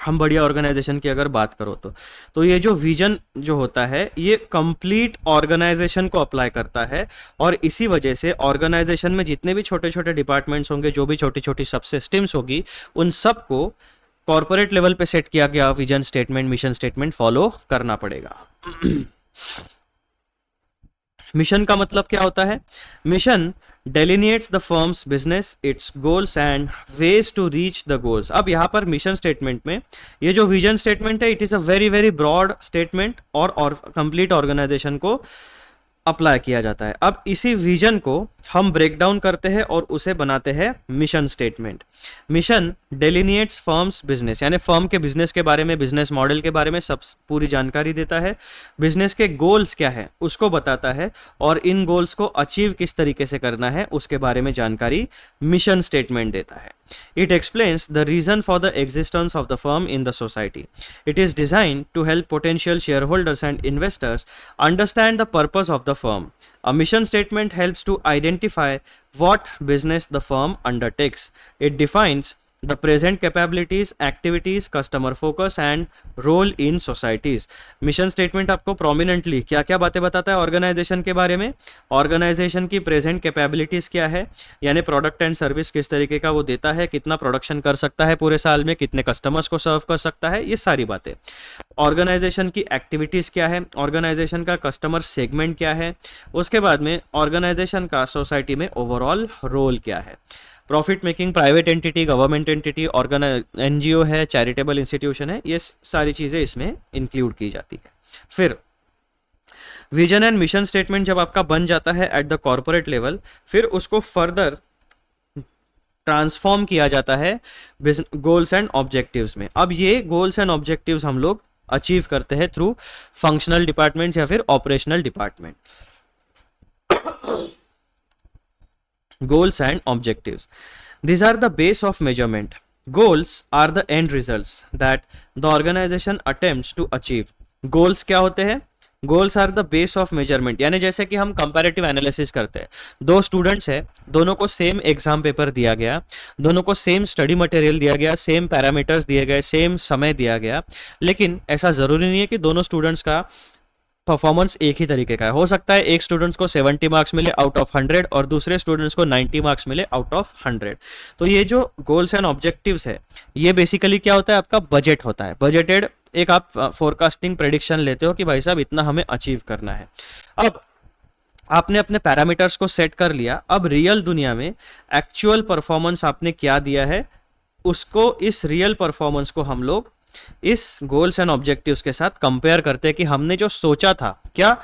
हम बढ़िया ऑर्गेनाइजेशन की अगर बात करो तो ये जो विजन जो होता है ये कंप्लीट ऑर्गेनाइजेशन को अप्लाई करता है और इसी वजह से ऑर्गेनाइजेशन में जितने भी छोटे छोटे डिपार्टमेंट्स होंगे, जो भी छोटी छोटी सब सिस्टम्स होगी, उन सबको कॉर्पोरेट लेवल पे सेट किया गया vision statement, mission statement follow करना पड़ेगा. मिशन का मतलब क्या होता है? Mission delineates the firm's business, its goals and ways to reach the goals. अब यहाँ पर मिशन स्टेटमेंट में ये जो विजन स्टेटमेंट है, it is a very very broad statement और कंप्लीट ऑर्गेनाइजेशन को अप्लाई किया जाता है। अब इसी विजन को हम ब्रेक डाउन करते हैं और उसे बनाते हैं mission statement. Mission delineates firm's business, यानी फर्म के बिजनेस के बारे में, बिजनेस मॉडल के बारे में सब पूरी जानकारी देता है। बिजनेस के गोल्स क्या है उसको बताता है, और इन गोल्स को अचीव किस तरीके से करना है उसके बारे में जानकारी मिशन स्टेटमेंट देता है। It explains the reason for the existence of the firm in the society. It is designed to help potential shareholders and investors understand the purpose of the firm. A mission statement helps to identify what business the firm undertakes. It defines the present capabilities, activities, customer focus and role in societies. Mission statement आपको prominently क्या क्या बातें बताता है organisation के बारे में? Organisation की प्रेजेंट कैपेबिलिटीज क्या है, यानी प्रोडक्ट एंड सर्विस किस तरीके का वो देता है, कितना प्रोडक्शन कर सकता है पूरे साल में, कितने कस्टमर्स को सर्व कर सकता है, ये सारी बातें। ऑर्गेनाइजेशन की एक्टिविटीज़ क्या है, ऑर्गेनाइजेशन का कस्टमर सेगमेंट क्या है, उसके बाद में ऑर्गेनाइजेशन का सोसाइटी में ओवरऑल रोल क्या है। Profit making private entity, government entity, NGO है, चैरिटेबल इंस्टीट्यूशन है, ये सारी चीज़ें इसमें इंक्लूड की जाती है। फिर विजन एंड मिशन स्टेटमेंट जब आपका बन जाता है एट द कॉर्पोरेट लेवल, फिर उसको फर्दर ट्रांसफॉर्म किया जाता है गोल्स एंड ऑब्जेक्टिव्स में। अब ये गोल्स एंड ऑब्जेक्टिव्स हम लोग अचीव करते हैं थ्रू फंक्शनल डिपार्टमेंट या फिर operational department. Goals and objectives. These are the base of measurement. Goals are the end results that the organization attempts to achieve. Goals क्या होते हैं? Goals are the base of measurement. यानी जैसे कि हम comparative analysis करते हैं, दो स्टूडेंट्स हैं, दोनों को सेम एग्जाम पेपर दिया गया, दोनों को सेम स्टडी मटेरियल दिया गया, सेम पैरामीटर्स दिए गए, सेम समय दिया गया, लेकिन ऐसा ज़रूरी नहीं है कि दोनों स्टूडेंट्स का परफॉर्मेंस एक ही तरीके का है। हो सकता है एक स्टूडेंट्स को 70 मार्क्स मिले आउट ऑफ 100 और दूसरे स्टूडेंट्स को 90 मार्क्स मिले आउट ऑफ 100। तो ये जो गोल्स एंड ऑब्जेक्टिव्स है, ये बेसिकली क्या होता है, आपका बजट होता है। बजटेड एक आप फोरकास्टिंग प्रेडिक्शन लेते हो कि भाई साहब इतना हमें अचीव करना है। अब आपने अपने पैरामीटर्स को सेट कर लिया, अब रियल दुनिया में एक्चुअल परफॉर्मेंस आपने क्या दिया है, उसको, इस रियल परफॉर्मेंस को हम लोग इस गोल्स एंड ऑब्जेक्टिव्स के साथ कंपेयर करते हैं कि हमने जो सोचा था क्या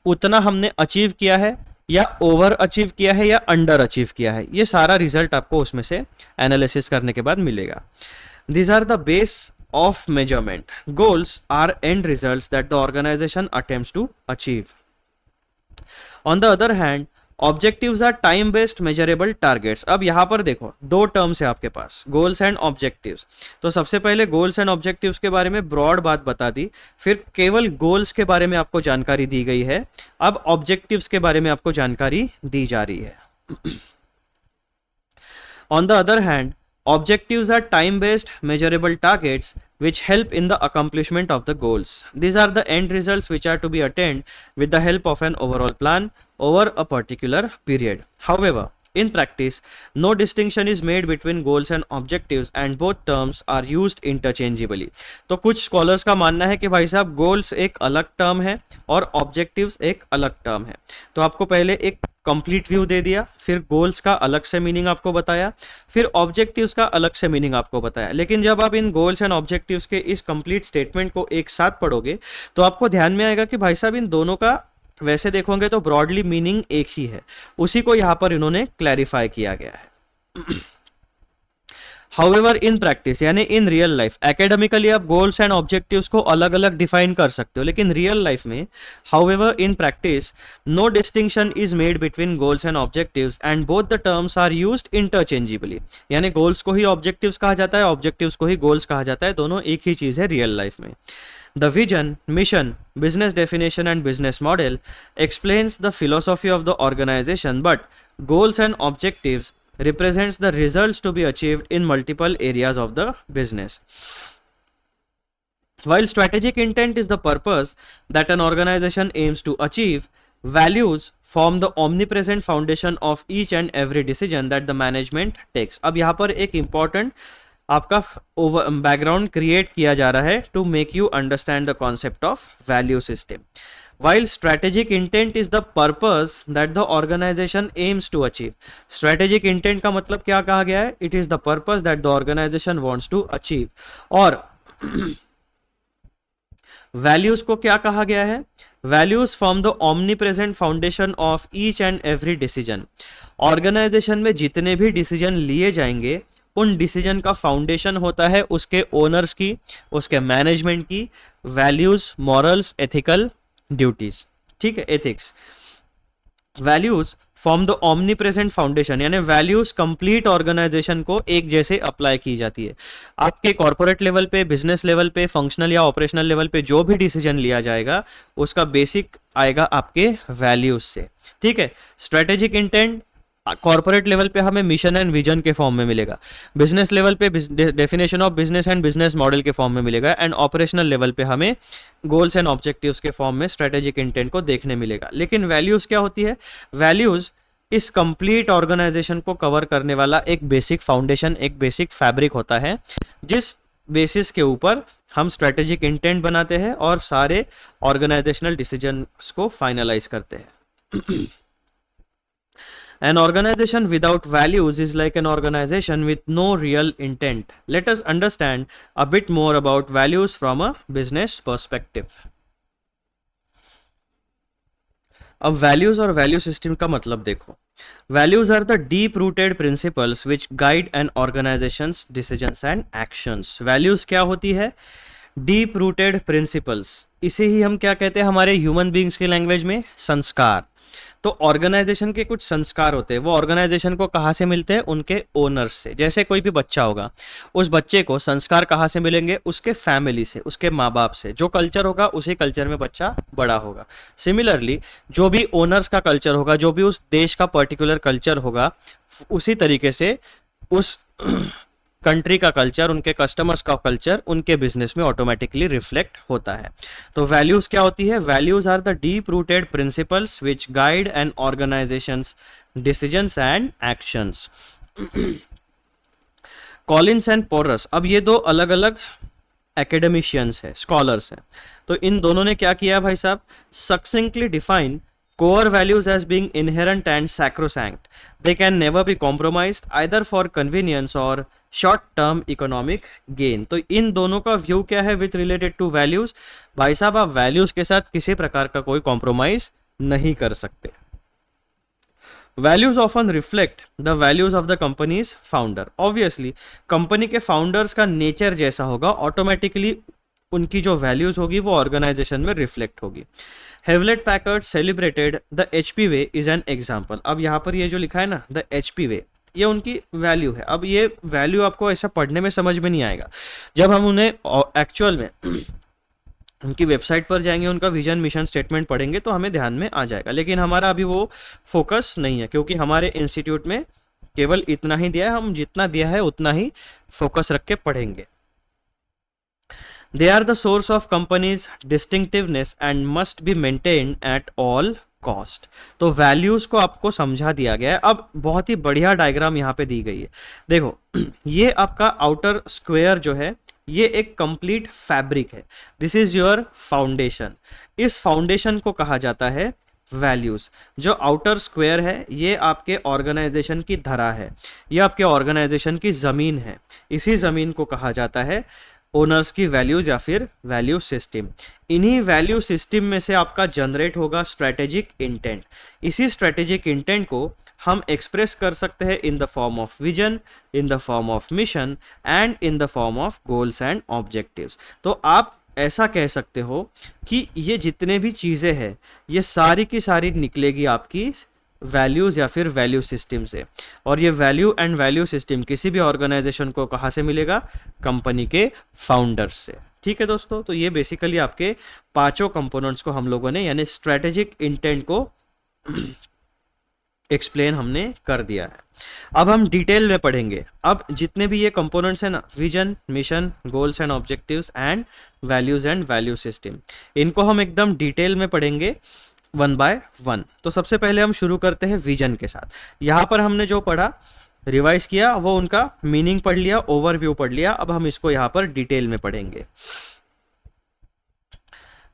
उतना हमने अचीव किया है, या ओवर अचीव किया है, या अंडर अचीव किया है। ये सारा रिजल्ट आपको उसमें से एनालिसिस करने के बाद मिलेगा। These are the base of measurement. Goals are end results that the organization attempts to achieve. On the other hand, objectives are time based measurable targets. अब यहाँ पर देखो दो टर्म्स है आपके पास, गोल्स एंड ऑब्जेक्टिव्स. तो सबसे पहले गोल्स एंड ऑब्जेक्टिव्स के बारे में ब्रॉड बात बता दी, फिर केवल गोल्स के बारे में आपको जानकारी दी गई है, अब ऑब्जेक्टिव्स के बारे में आपको जानकारी दी जा रही है. On the other hand, objectives are time-based measurable targets which help in the accomplishment of the goals. These are the end results which are to be attained with the help of an overall plan over a particular period. However, in practice, no distinction is made between goals and objectives and both terms are used interchangeably. तो कुछ scholars का मानना है कि भाई साहब goals एक अलग term है और objectives एक अलग term है. तो आपको पहले एक कंप्लीट व्यू दे दिया, फिर गोल्स का अलग से मीनिंग आपको बताया, फिर ऑब्जेक्टिव्स का अलग से मीनिंग आपको बताया. लेकिन जब आप इन गोल्स एंड ऑब्जेक्टिव्स के इस कंप्लीट स्टेटमेंट को एक साथ पढ़ोगे तो आपको ध्यान में आएगा कि भाई साहब इन दोनों का वैसे देखोगे तो ब्रॉडली मीनिंग एक ही है. उसी को यहाँ पर इन्होंने क्लैरिफाई किया गया है. हाउएवर इन प्रैक्टिस यानी इन रियल लाइफ, एकेडमिकली आप गोल्स एंड ऑब्जेक्टिव्स को अलग अलग डिफाइन कर सकते हो, लेकिन रियल लाइफ में however in practice no distinction is made between goals and objectives and both the terms are used interchangeably. यानी गोल्स को ही ऑब्जेक्टिव्स कहा जाता है, ऑब्जेक्टिव्स को ही गोल्स कहा जाता है, दोनों एक ही चीज है रियल लाइफ में. The vision, mission, business definition and business model explains the philosophy of the organization, but goals and objectives represents the results to be achieved in multiple areas of the business. While strategic intent is the purpose that an organization aims to achieve, values form the omnipresent foundation of each and every decision that the management takes. अब यहाँ पर एक important आपका background create किया जा रहा है to make you understand the concept of value system. while strategic intent is the purpose that the organization aims to achieve. Strategic intent का मतलब क्या कहा गया है? It is the purpose that the organization wants to achieve. और values को क्या कहा गया है? Values form the omnipresent foundation of each and every decision. Organization में जितने भी डिसीजन लिए जाएंगे उन डिसीजन का फाउंडेशन होता है उसके ओनर्स की, उसके मैनेजमेंट की वैल्यूज, मॉरल्स, एथिकल ड्यूटीज. ठीक है, ethics. Values form the omnipresent foundation, यानी वैल्यूज कंप्लीट ऑर्गेनाइजेशन को एक जैसे अप्लाई की जाती है. आपके कॉर्पोरेट लेवल पे, बिजनेस लेवल पे, फंक्शनल या ऑपरेशनल लेवल पे जो भी डिसीजन लिया जाएगा उसका बेसिक आएगा आपके वैल्यूज से. ठीक है. स्ट्रेटेजिक इंटेंट कॉर्पोरेट लेवल पे हमें मिशन एंड विजन के फॉर्म में मिलेगा, बिजनेस लेवल पे definition of business and business model के फॉर्म में मिलेगा, एंड ऑपरेशनल लेवल पे हमें गोल्स एंड ऑब्जेक्टिव्स के फॉर्म में स्ट्रेटेजिक इंटेंट को देखने मिलेगा. लेकिन वैल्यूज क्या होती है? वैल्यूज इस कंप्लीट ऑर्गेनाइजेशन को कवर करने वाला एक बेसिक फाउंडेशन, एक बेसिक फैब्रिक होता है जिस बेसिस के ऊपर हम स्ट्रेटेजिक इंटेंट बनाते हैं और सारे ऑर्गेनाइजेशनल डिसीजंस को फाइनलाइज करते हैं. An organization without values is like an organization with no real intent. Let us understand a bit more about values from a business perspective. अब वैल्यूज और वैल्यू सिस्टम का मतलब देखो. Values are the deep rooted principles which guide an organization's decisions and actions. Values क्या होती है? Deep rooted principles. इसे ही हम क्या कहते हैं हमारे ह्यूमन बीइंग्स की लैंग्वेज में? संस्कार. तो ऑर्गेनाइजेशन के कुछ संस्कार होते हैं, वो ऑर्गेनाइजेशन को कहाँ से मिलते हैं? उनके ओनर्स से. जैसे कोई भी बच्चा होगा, उस बच्चे को संस्कार कहाँ से मिलेंगे? उसके फैमिली से, उसके माँ बाप से. जो कल्चर होगा उसी कल्चर में बच्चा बड़ा होगा. सिमिलरली जो भी ओनर्स का कल्चर होगा, जो भी उस देश का पर्टिकुलर कल्चर होगा, उसी तरीके से उस कंट्री का कल्चर, उनके कस्टमर्स का कल्चर उनके बिजनेस में ऑटोमेटिकली रिफ्लेक्ट होता है. तो वैल्यूज क्या होती है? Values are the deep rooted principles which guide an organization's decisions and actions. Collins and Porras, अब ये दो अलग अलग एकेडमिशियंस है, स्कॉलर्स हैं. तो इन दोनों ने क्या किया भाई साहब? सक्सेंटली define core values as being inherent and sacrosanct. They can never be compromised either for convenience or short term economic gain. तो इन दोनों का व्यू क्या है विथ रिलेटेड टू वैल्यूज? भाई साहब आप वैल्यूज के साथ किसी प्रकार का कोई कॉम्प्रोमाइज नहीं कर सकते. Values often reflect the values of the companies founder. Obviously company के फाउंडर्स का नेचर जैसा होगा, ऑटोमेटिकली उनकी जो वैल्यूज होगी वो ऑर्गेनाइजेशन में रिफ्लेक्ट होगी. Hewlett Packard celebrated the HP way is an example. अब यहाँ पर ये जो लिखा है ना, the HP way, ये उनकी वैल्यू है. अब ये वैल्यू आपको ऐसा पढ़ने में समझ में नहीं आएगा. जब हम उन्हें एक्चुअल में उनकी वेबसाइट पर जाएंगे, उनका विजन, मिशन, स्टेटमेंट पढ़ेंगे तो हमें ध्यान में आ जाएगा. लेकिन हमारा अभी वो फोकस नहीं है, क्योंकि हमारे इंस्टीट्यूट में केवल इतना ही दिया है. हम जितना दिया है उतना ही फोकस रख के पढ़ेंगे. They are the source of company's distinctiveness and must be maintained at all cost. तो वैल्यूज को आपको समझा दिया गया है. अब बहुत ही बढ़िया डायग्राम यहाँ पे दी गई है. देखो ये आपका आउटर स्क्वायर जो है ये एक कंप्लीट फैब्रिक है. This is your foundation. इस फाउंडेशन को कहा जाता है वैल्यूज. जो आउटर स्क्वायर है ये आपके ऑर्गेनाइजेशन की धरा है, ये आपके ऑर्गेनाइजेशन की जमीन है. इसी जमीन को कहा जाता है ओनर्स की वैल्यूज या फिर वैल्यू सिस्टम. इन्हीं वैल्यू सिस्टम में से आपका जनरेट होगा स्ट्रेटेजिक इंटेंट. इसी स्ट्रेटेजिक इंटेंट को हम एक्सप्रेस कर सकते हैं इन the form of vision, in the form of mission and in the form of goals and objectives. तो आप ऐसा कह सकते हो कि ये जितने भी चीज़ें हैं ये सारी की सारी निकलेगी आपकी वैल्यूज या फिर वैल्यू सिस्टम से. और ये वैल्यू एंड वैल्यू सिस्टम किसी भी ऑर्गेनाइजेशन को कहाँ से मिलेगा? कंपनी के फाउंडर्स से. ठीक है दोस्तों, तो ये बेसिकली आपके पांचों कंपोनेंट्स को हम लोगों ने यानी स्ट्रेटेजिक इंटेंट को एक्सप्लेन हमने कर दिया है. अब हम डिटेल में पढ़ेंगे. अब जितने भी ये कंपोनेंट्स हैं ना, vision, mission, goals and objectives and value system, इनको हम एकदम डिटेल में पढ़ेंगे वन बाय वन. तो सबसे पहले हम शुरू करते हैं विजन के साथ. यहाँ पर हमने जो पढ़ा, रिवाइज किया, वो उनका मीनिंग पढ़ लिया, ओवरव्यू पढ़ लिया. अब हम इसको यहाँ पर डिटेल में पढ़ेंगे.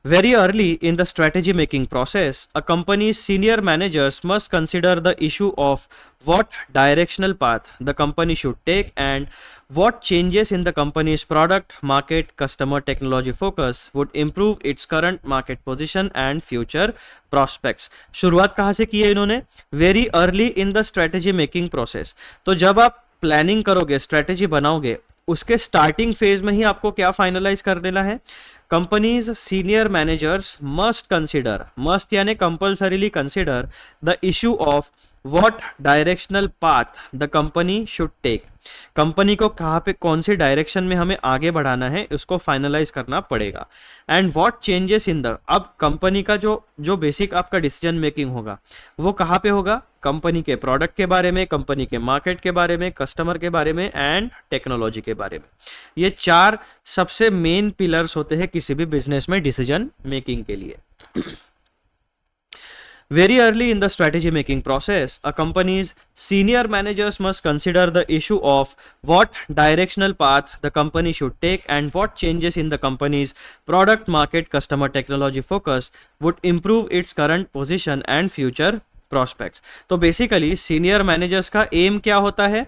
Very early in the strategy making process, a company's senior managers must consider the issue of what directional path the company should take and what changes in the company's product, market, customer, technology focus would improve its current market position and future prospects. शुरुआत कहाँ से की है इन्होंने? Very early in the strategy making process. तो जब आप planning करोगे, स्ट्रेटेजी बनाओगे, उसके स्टार्टिंग फेज में ही आपको क्या फाइनलाइज कर देना है? Company's senior managers must consider, must यानी compulsorily consider the issue of what directional path the company should take. Company को कहाँ पे कौन सी डायरेक्शन में हमें आगे बढ़ाना है उसको फाइनलाइज करना पड़ेगा. And what changes in the, अब कंपनी का जो बेसिक आपका डिसीजन मेकिंग होगा वो कहाँ पे होगा? कंपनी के प्रोडक्ट के बारे में, कंपनी के मार्केट के बारे में, कस्टमर के बारे में एंड टेक्नोलॉजी के बारे में. ये 4 सबसे मेन पिलर्स होते हैं किसी भी बिजनेस में डिसीजन मेकिंग के लिए. Very early in the strategy making process, a company's senior managers must consider the issue of what directional path the company should take and what changes in the company's product, market, customer, technology focus would improve its current position and future prospects. तो basically senior managers का M क्या होता है?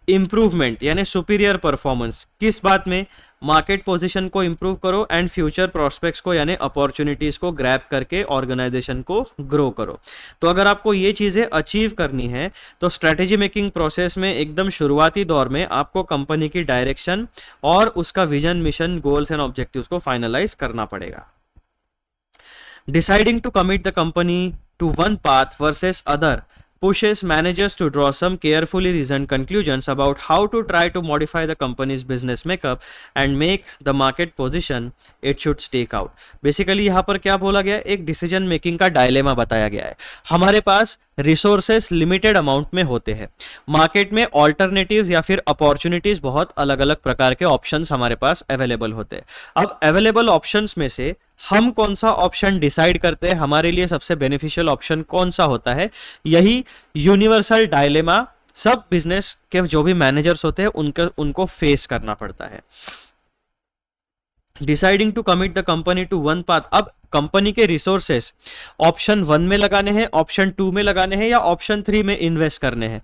Improvement यानी superior performance. किस बात में? Market position को इंप्रूव करो एंड फ्यूचर प्रोस्पेक्ट्स को यानी अपॉर्चुनिटीज को ग्रैब करके ऑर्गेनाइजेशन को ग्रो करो. तो अगर आपको ये चीजें अचीव करनी है तो स्ट्रेटेजी मेकिंग प्रोसेस में एकदम शुरुआती दौर में आपको कंपनी की डायरेक्शन और उसका vision, mission, goals and objectives को फाइनलाइज करना पड़ेगा. Deciding to commit the company to one path versus other pushes managers to draw some carefully reasoned conclusions about how to try to modify the company's business makeup and make the market position it should stake out. Basically यहाँ पर क्या बोला गया है? एक decision making का dilemma बताया गया है. हमारे पास रिसोर्सेस लिमिटेड अमाउंट में होते हैं, मार्केट में ऑल्टरनेटिव्स या फिर अपॉर्चुनिटीज बहुत अलग अलग प्रकार के ऑप्शंस हमारे पास अवेलेबल होते हैं. अब अवेलेबल ऑप्शंस में से हम कौन सा ऑप्शन डिसाइड करते हैं, हमारे लिए सबसे बेनिफिशियल ऑप्शन कौन सा होता है? यही यूनिवर्सल डायलेमा सब बिजनेस के जो भी मैनेजर्स होते हैं उनको फेस करना पड़ता है. Deciding to commit the company to one path. अब कंपनी के रिसोर्सेस ऑप्शन 1 में लगाने हैं, ऑप्शन 2 में लगाने हैं या ऑप्शन 3 में इन्वेस्ट करने हैं.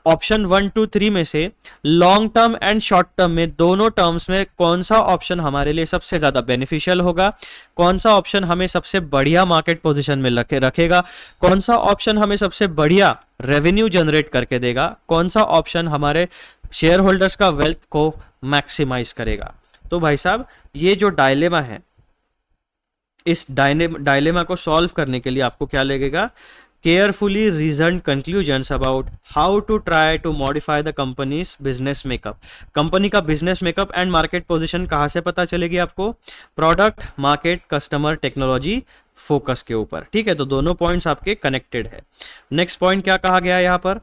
ऑप्शन 1, 2, 3 में से long term and short term में दोनों टर्म्स में कौन सा ऑप्शन हमारे लिए सबसे ज्यादा बेनिफिशियल होगा? कौन सा ऑप्शन हमें सबसे बढ़िया मार्केट पोजीशन में रखेगा? कौन सा ऑप्शन हमें सबसे बढ़िया रेवेन्यू जनरेट करके देगा? कौन सा ऑप्शन हमारे शेयर होल्डर्स का वेल्थ को मैक्सिमाइज करेगा? तो भाई साहब ये जो डायलेमा है, इस डायलेमा को सॉल्व करने के लिए आपको क्या लगेगा? Carefully reasoned conclusions about how to try to modify the company's business makeup. Company का business makeup and market position कहाँ से पता चलेगी आपको? Product, market, customer, technology focus के ऊपर. ठीक है, तो दोनों पॉइंट्स आपके कनेक्टेड है. नेक्स्ट पॉइंट क्या कहा गया है यहाँ पर?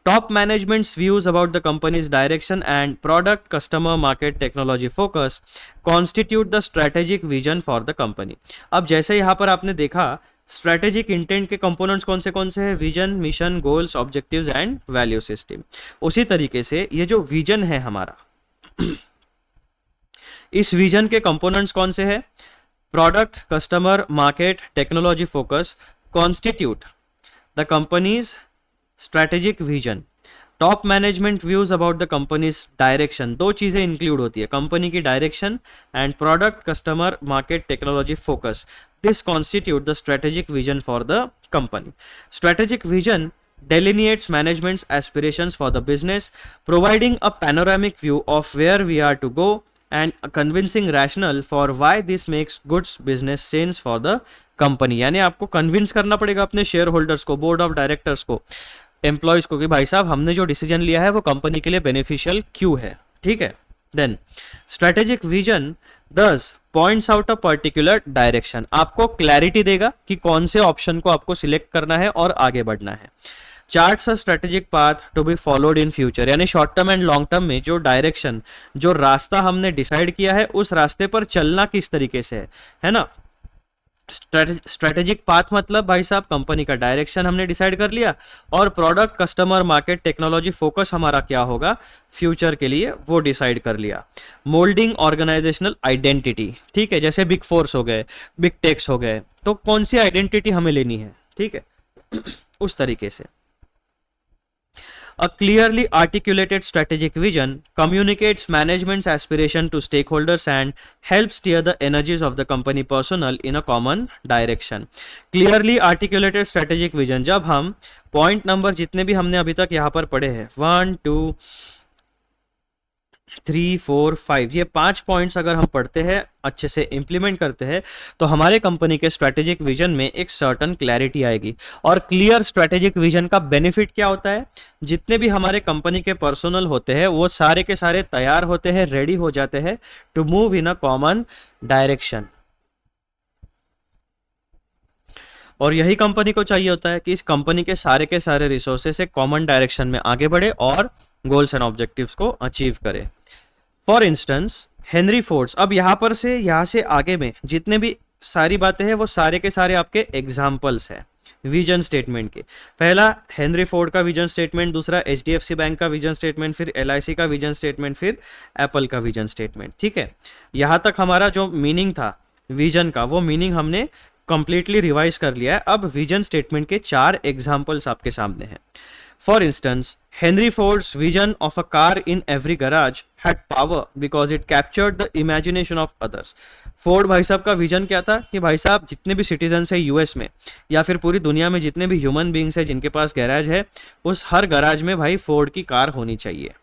Top management's views about the company's direction and product, customer, market, technology focus constitute the strategic vision for the company. अब जैसे यहाँ पर आपने देखा स्ट्रेटेजिक इंटेंट के कंपोनेंट्स कौन से हैं? Vision, mission, goals, objectives and value system. उसी तरीके से ये जो विजन है हमारा, इस विजन के कंपोनेंट्स कौन से हैं? Product, customer, market, technology focus constitute the companies strategic vision. Top management views about the companies direction, दो चीजें इंक्लूड होती है, कंपनी की direction and product, customer, market, technology focus. This constitute the strategic vision for the company. Strategic vision delineates management's aspirations for the business, providing a panoramic view of where we are to go and a convincing rationale for why this makes good business sense for the company. यानी आपको convince करना पड़ेगा अपने share holders को, board of directors को, employees को कि भाई साहब हमने जो डिसीजन लिया है वो कंपनी के लिए बेनिफिशियल क्यों है. ठीक है. देन स्ट्रेटेजिक विजन दस points out a particular direction, आपको क्लैरिटी देगा कि कौन से ऑप्शन को आपको सिलेक्ट करना है और आगे बढ़ना है. Charts a strategic path to be followed in future, यानी short term and long term में जो डायरेक्शन, जो रास्ता हमने डिसाइड किया है उस रास्ते पर चलना किस तरीके से है ना. स्ट्रेटेजिक पाथ मतलब भाई साहब कंपनी का डायरेक्शन हमने डिसाइड कर लिया, और product, customer, market, technology focus हमारा क्या होगा फ्यूचर के लिए वो डिसाइड कर लिया। मोल्डिंग ऑर्गेनाइजेशनल आइडेंटिटी, ठीक है, जैसे बिग फोर्स हो गए, बिग टेक्स हो गए, तो कौन सी आइडेंटिटी हमें लेनी है, ठीक है उस तरीके से। A clearly articulated strategic vision communicates management's aspiration to stakeholders and helps steer the energies of the company personnel in a common direction. Clearly articulated strategic vision, जब हम पॉइंट नंबर जितने भी हमने अभी तक यहाँ पर पढ़े हैं 1 2 3 4 5, ये 5 पॉइंट्स अगर हम पढ़ते हैं, अच्छे से इंप्लीमेंट करते हैं, तो हमारे कंपनी के स्ट्रेटेजिक विजन में एक सर्टन क्लैरिटी आएगी। और क्लियर स्ट्रेटेजिक विजन का बेनिफिट क्या होता है, जितने भी हमारे कंपनी के पर्सनल होते हैं वो सारे के सारे तैयार होते हैं, रेडी हो जाते हैं to move in a common direction. और यही कंपनी को चाहिए होता है कि इस कंपनी के सारे रिसोर्सेस एक कॉमन डायरेक्शन में आगे बढ़े और गोल्स एंड ऑब्जेक्टिव्स को अचीव करे। फॉर इंस्टेंस हेनरी फोर्ड्स, अब यहाँ से आगे में जितने भी सारी बातें हैं वो सारे के सारे आपके एग्जाम्पल्स हैं विजन स्टेटमेंट के। पहला हेनरी फोर्ड का विजन स्टेटमेंट, दूसरा एचडीएफसी बैंक का विजन स्टेटमेंट, फिर एलआईसी का विजन स्टेटमेंट, फिर एप्पल का विजन स्टेटमेंट, ठीक है। यहाँ तक हमारा जो मीनिंग था विजन का, वो मीनिंग हमने कंप्लीटली रिवाइज कर लिया है। अब विजन स्टेटमेंट के 4 एग्जाम्पल्स आपके सामने हैं। For instance Henry Ford's vision of a car in every garage had power because it captured the imagination of others. Ford भाई साहब का विजन क्या था कि भाई साहब जितने भी सिटीजन्स है यूएस में या फिर पूरी दुनिया में जितने भी ह्यूमन बींग्स है जिनके पास गैराज है, उस हर गैराज में भाई फोर्ड की कार होनी चाहिए।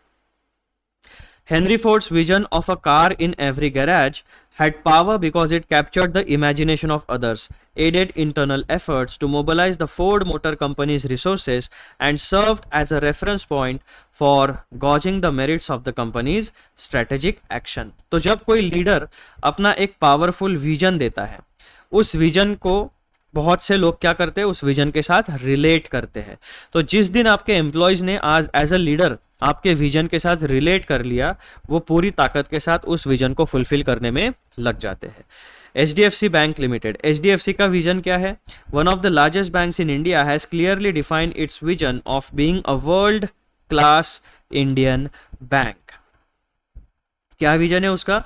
Henry Ford's vision of a car in every garage had power because it captured the imagination of others, aided internal efforts to mobilize the Ford Motor Company's resources, and served as a reference point for gauging the merits of the company's strategic action. तो जब कोई leader अपना एक powerful vision देता है, उस vision को बहुत से लोग क्या करते हैं, उस विजन के साथ रिलेट करते हैं। तो जिस दिन आपके एम्प्लॉयज ने आज एज अ लीडर आपके विजन के साथ रिलेट कर लिया, वो पूरी ताकत के साथ उस विजन को फुलफिल करने में लग जाते हैं। HDFC बैंक लिमिटेड, HDFC का विजन क्या है? One of the largest banks in India has clearly defined it's vision of being a world class Indian bank. क्या विजन है उसका?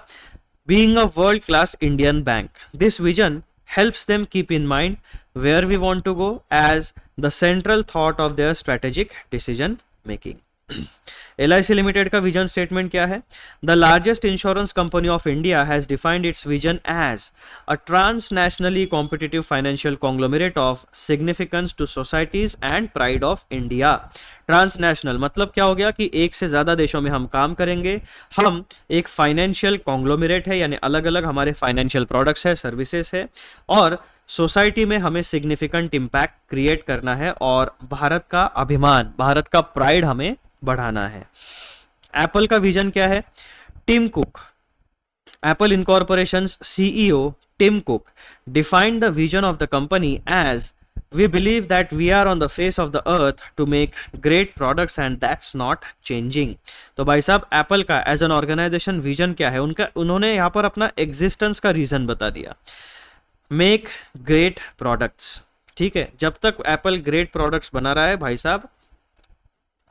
Being a world class Indian bank. This vision helps them keep in mind where we want to go as the central thought of their strategic decision making. LIC Limited का vision statement क्या है? The largest insurance company of India has defined its vision as a transnationally competitive financial conglomerate of significance to societies and pride of India. Transnational मतलब क्या हो गया कि एक से ज्यादा देशों में हम काम करेंगे। हम एक फाइनेंशियल कॉन्ग्लोमरेट है, यानी अलग अलग हमारे फाइनेंशियल प्रोडक्ट्स है, सर्विसेज है, और सोसाइटी में हमें सिग्निफिकेंट इम्पैक्ट क्रिएट करना है और भारत का अभिमान, भारत का प्राइड हमें बढ़ाना है। एप्पल का विजन क्या है? Tim Cook, Apple incorporations CEO Tim Cook defined the vision of the company as we believe that we are on the face of the earth to make great products and that's not changing. तो भाई साहब Apple का as an organisation vision क्या है उनका? उन्होंने यहाँ पर अपना एग्जिस्टेंस का रीजन बता दिया, मेक ग्रेट प्रोडक्ट्स। ठीक है, जब तक एप्पल ग्रेट प्रोडक्ट्स बना रहा है भाई साहब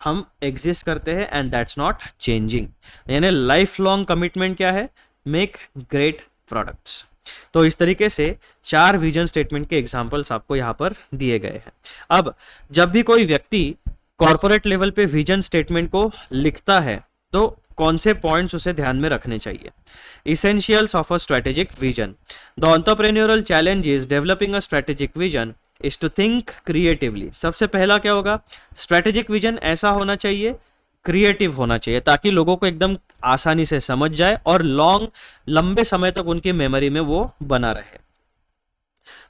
हम एग्जिस्ट करते हैं एंड दैट्स नॉट चेंजिंग। यानी लाइफ लॉन्ग कमिटमेंट क्या है? Make great products. तो इस तरीके से 4 विजन स्टेटमेंट के एग्जाम्पल्स आपको यहाँ पर दिए गए हैं। अब जब भी कोई व्यक्ति कॉर्पोरेट लेवल पे विजन स्टेटमेंट को लिखता है तो कौन से पॉइंट्स उसे ध्यान में रखने चाहिए? Essentials of a strategic vision. The entrepreneurial challenge is developing a strategic vision is to think creatively. सबसे पहला क्या होगा? स्ट्रेटेजिक विजन ऐसा होना चाहिए, क्रिएटिव होना चाहिए, ताकि लोगों को एकदम आसानी से समझ जाए और लंबे समय तक उनकी मेमोरी में वो बना रहे।